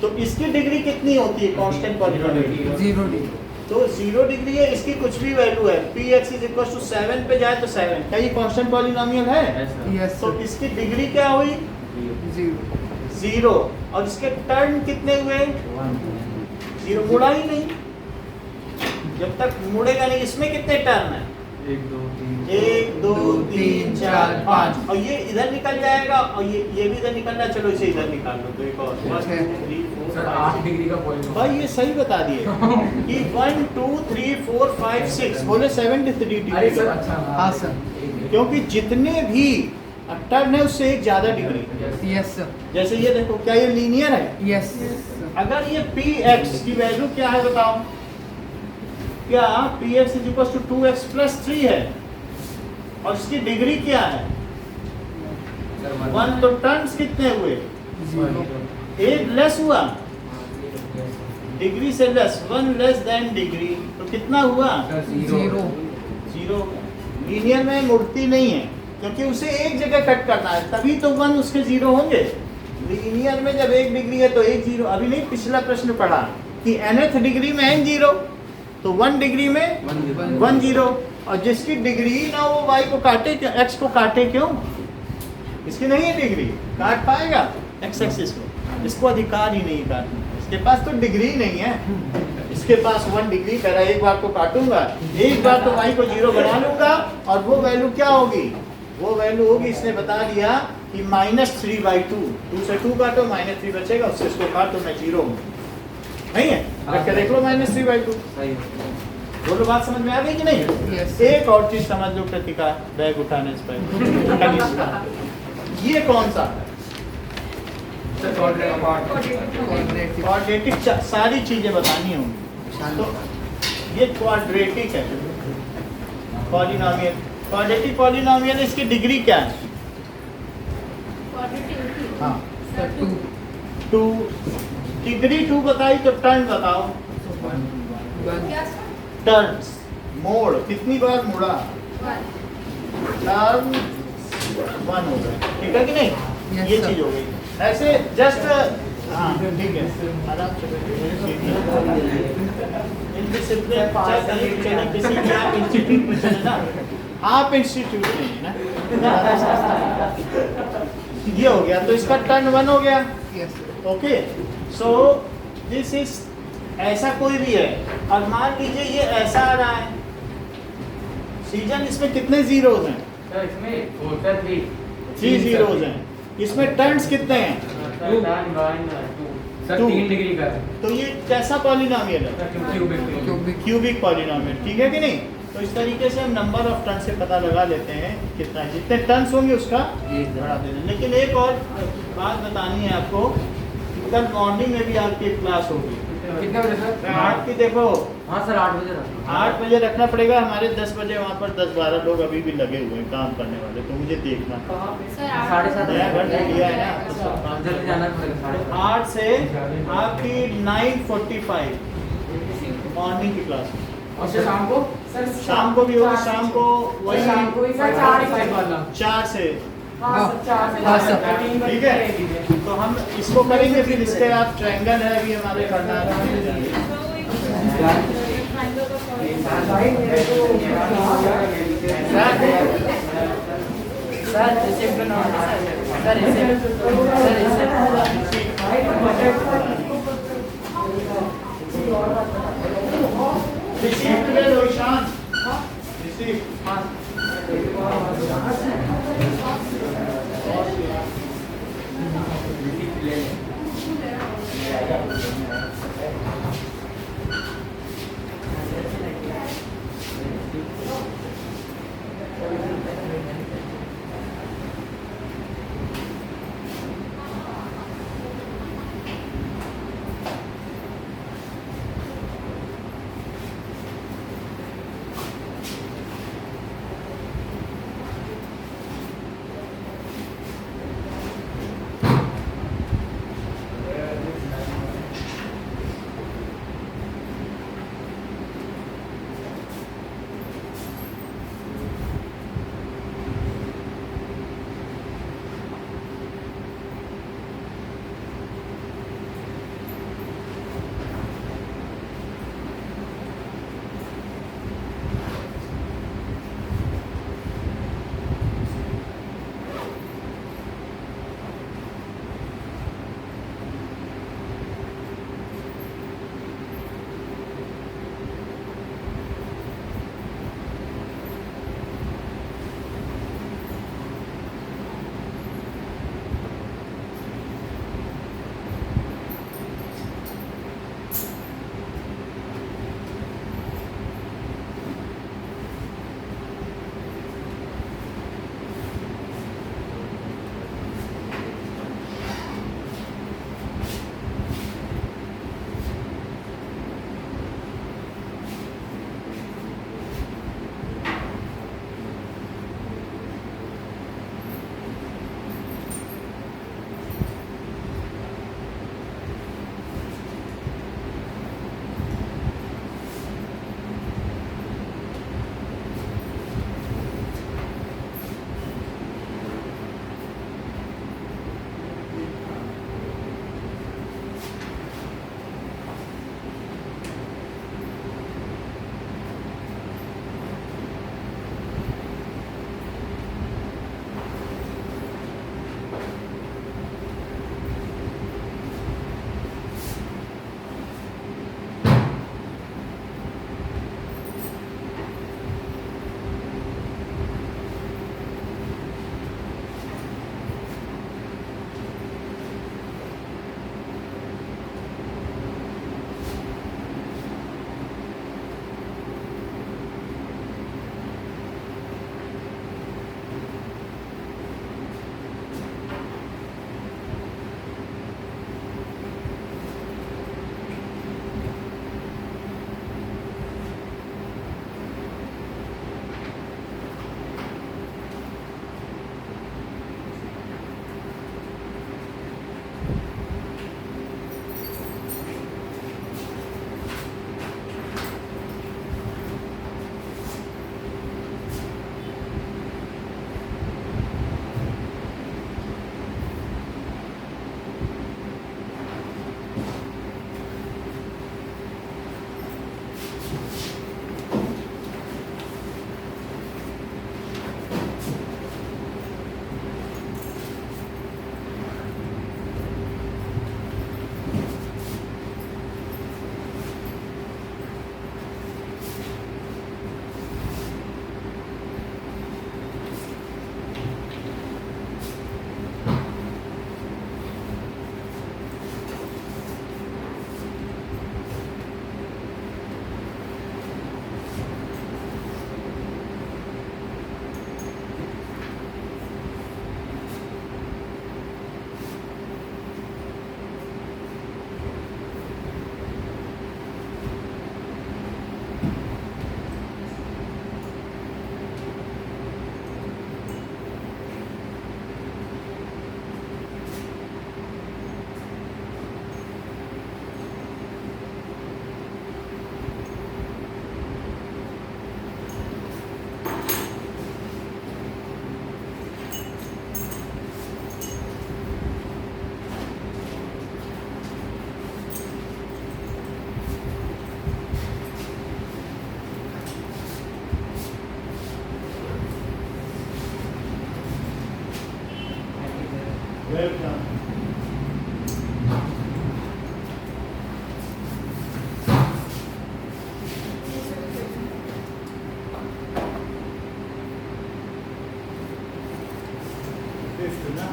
तो इसकी डिग्री कितनी होती है कांस्टेंट पॉलिनोमियल? 0 degree. तो 0 डिग्री है, इसकी कुछ भी वैल्यू है, px = 7 पे जाए तो 7, क्या ये कांस्टेंट पॉलिनोमियल है? Yes, तो sir. इसकी डिग्री क्या हुई? 0. 0। और इसके टर्न कितने हुए? 0, मुड़ा ही नहीं, जब तक मुड़ेगा नहीं। इसमें कितने टर्न है? 1 2 3 4 5, और ये इधर निकल जाएगा और ये भी इधर निकलना। चलो इसे इधर निकाल लो, तो एक और 1 2 3 4 सर 5 8 डिग्री का पॉइंट। भाई ये सही बता दिए कि 1 2 3 4 5 6 बोले 73 अरे सर डिग्री, अच्छा। हाँ, sir. क्योंकि जितने भी टर्न है उससे एक ज्यादा डिग्री। Yes, sir. जैसे ये देखो, क्या ये लीनियर है? Yes, sir. अगर ये px की वैल्यू क्या है बताओ? क्या px = 2x + 3 है और इसकी डिग्री क्या है? 1। तो टर्न्स कितने हुए? 0. 1 लेस हुआ, डिग्री से लेस, 1 लेस देन डिग्री, तो कितना हुआ? 0. 0। लीनियर में मूर्ति नहीं है क्योंकि उसे एक जगह कट करना है, तभी तो 1 उसके 0 होंगे। लीनियर में जब 1 डिग्री है तो 1 0। अभी नहीं, पिछला प्रश्न पढ़ा कि nth डिग्री में n 0, तो 1 डिग्री में 1 0, और जिसकी डिग्री ना वो y को काटे क्यों, x को काटे क्यों? इसकी नहीं है डिग्री, काट पाएगा x एक्सिस को? इसको अधिकार ही नहीं काटने, इसके पास तो डिग्री नहीं है। इसके पास 1 डिग्री कह रहा है, एक बार तो काटूंगा, एक बार तो y को 0 बना लूंगा, और वो वैल्यू क्या होगी? वो वैल्यू होगी, इसने बता दिया कि -3/2, 2 से 2 काटो -3 बचेगा, उससे इसको काटो, मैं 0 हूँ, नहीं है? करके देख लो -3/2। बोलो बात समझ में आ गई कि नहीं? Yes. एक और चीज समझ लो कृतिका, बैग उठाने से पहले ये कौन सा है? क्वाड्रेटिक, सारी चीजें बतानी होंगी। तो ये क्वाड्रेटिक है, पॉलिनोमियल, क्वाड्रेटिक पॉलिनोमियल, इसकी डिग्री क्या है? हाँ, 2 डिग्री 2 बताई, तो टर्न बताओ। टर्न्स, मोड़, कितनी बार मुड़ा? टर्न 1 हो गया, ठीक है कि नहीं? Yes, ये sir. चीज हो गई। ऐसे जस्ट हाँ ठीक है, आराम से इनडिसिप्लिन चले किसी भी आप इंस्टीट्यूट में चले ना, आप इंस्टीट्यूट में है ना, ये हो गया, तो इसका टर्न 1 हो गया। Yes. Okay, so this is, ऐसा कोई भी है, और मान लीजिए ये ऐसा आ रहा है सीजन, इसमें कितने जीरोज हैं? सर इसमें टोटल 3 जीरोज हैं। इसमें टर्न्स कितने हैं? सर 2 3 डिग्री का है। तो ये कैसा पॉलिनोमियल है? Cubic. क्यूबिक पॉलिनोमियल, ठीक है कि नहीं? तो इस तरीके से हम नंबर ऑफ टर्न से पता लगा लेते हैं कितना, जितने टर्न्स होंगे उसका बढ़ा देते हैं। लेकिन एक और बात बतानी है आपको, कल मॉर्निंग में भी आपकी क्लास होगी, कितने बजे सर? आपकी देखो हाँ सर 8 बजे रखना। 8 बजे रखना पड़ेगा, हमारे 10 बजे वहाँ पर 10-12 लोग अभी भी लगे हुए हैं काम करने वाले, तो मुझे देखना। सर 7:30 नया घर ले लिया है ना, जल्दी जाना पड़ेगा। 8 से आपकी 9:45 मॉर्निंग की क्लास, और फिर शाम को? शाम को भी होगी, शाम को वही शाम को ही 4:45 वाला। 4 से, हाँ, सर. ठीक है? तो हम इसको करेंगे, फिर इसके आप ट्रायंगल है अभी हमारे करना सर ऐसे बनाओ सर, ऐसे रिसीव ले लो ईशान, रिसीव। वेलकम। Fifth ना,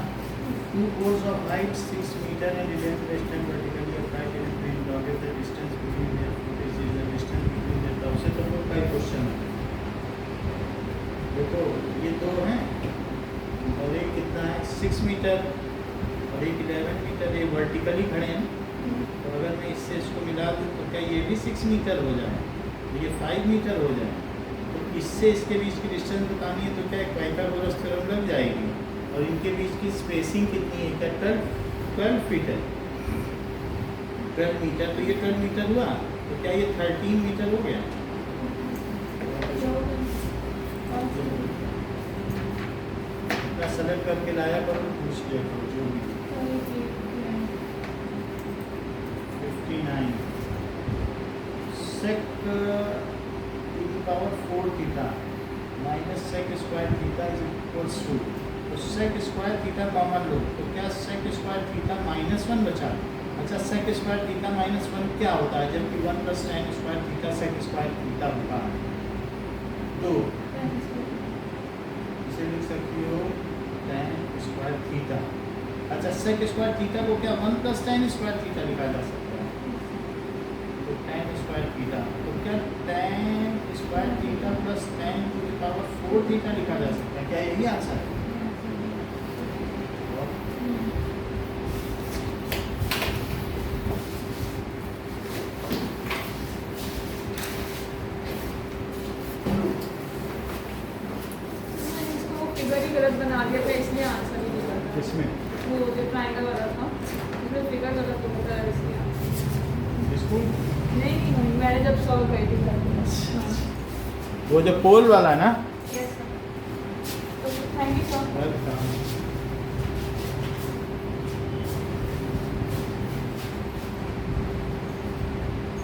two poles of height 6 meter and 11 distance vertically applied in plane logger the distance between their foot is the distance between their top से तो का क्वेश्चन है। देखो ये दो हैं और एक कितना है 6 मीटर और एक 11 मीटर, ये वर्टिकली खड़े हैं। तो अगर मैं इससे इसको मिला दूँ तो क्या ये भी 6 मीटर हो जाए, तो ये 5 मीटर हो जाए। तो इससे इसके बीच की डिस्टेंस बतानी है तो क्या एक पाइथागोरस थ्योरम लग जाएगी। और इनके बीच की स्पेसिंग कितनी है, क्या 12 फीट है, 12 मीटर। तो ये 12 मीटर हुआ, तो क्या ये 13 मीटर हो गया। इतना सेलेक्ट करके लाया करो, पूछ लिया करो जो भी। 59 sec to the power 4 theta minus sec square theta is equals to, तो sec square theta कॉमन लो तो क्या sec square theta -1 बचा। अच्छा sec square theta -1 क्या होता है, जबकि 1 + tan square theta sec square theta होता है। तो इसे लिख सकती हो tan square theta। अच्छा sec square theta को क्या 1 + tan square theta लिखा जा सकता है, तो tan square theta, तो क्या tan square theta plus tan to the power 4 theta लिखा जा सकता है। क्या यही आंसर है। फिगर ही गलत बना दिया था इसलिए आंसर नहीं निकला। इसमें वो जो ट्रायंगल वाला था उसमें फिगर गलत होता है इसलिए। इसको नहीं मैंने जब सॉल्व करी थी वो जो पोल वाला ना, यस सर। तो thank you sir. Welcome.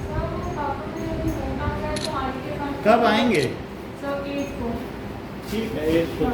Sir वो पापा ने अभी होना है तो आगे के कब आएंगे। सर 8 को। ठीक है, 8 को।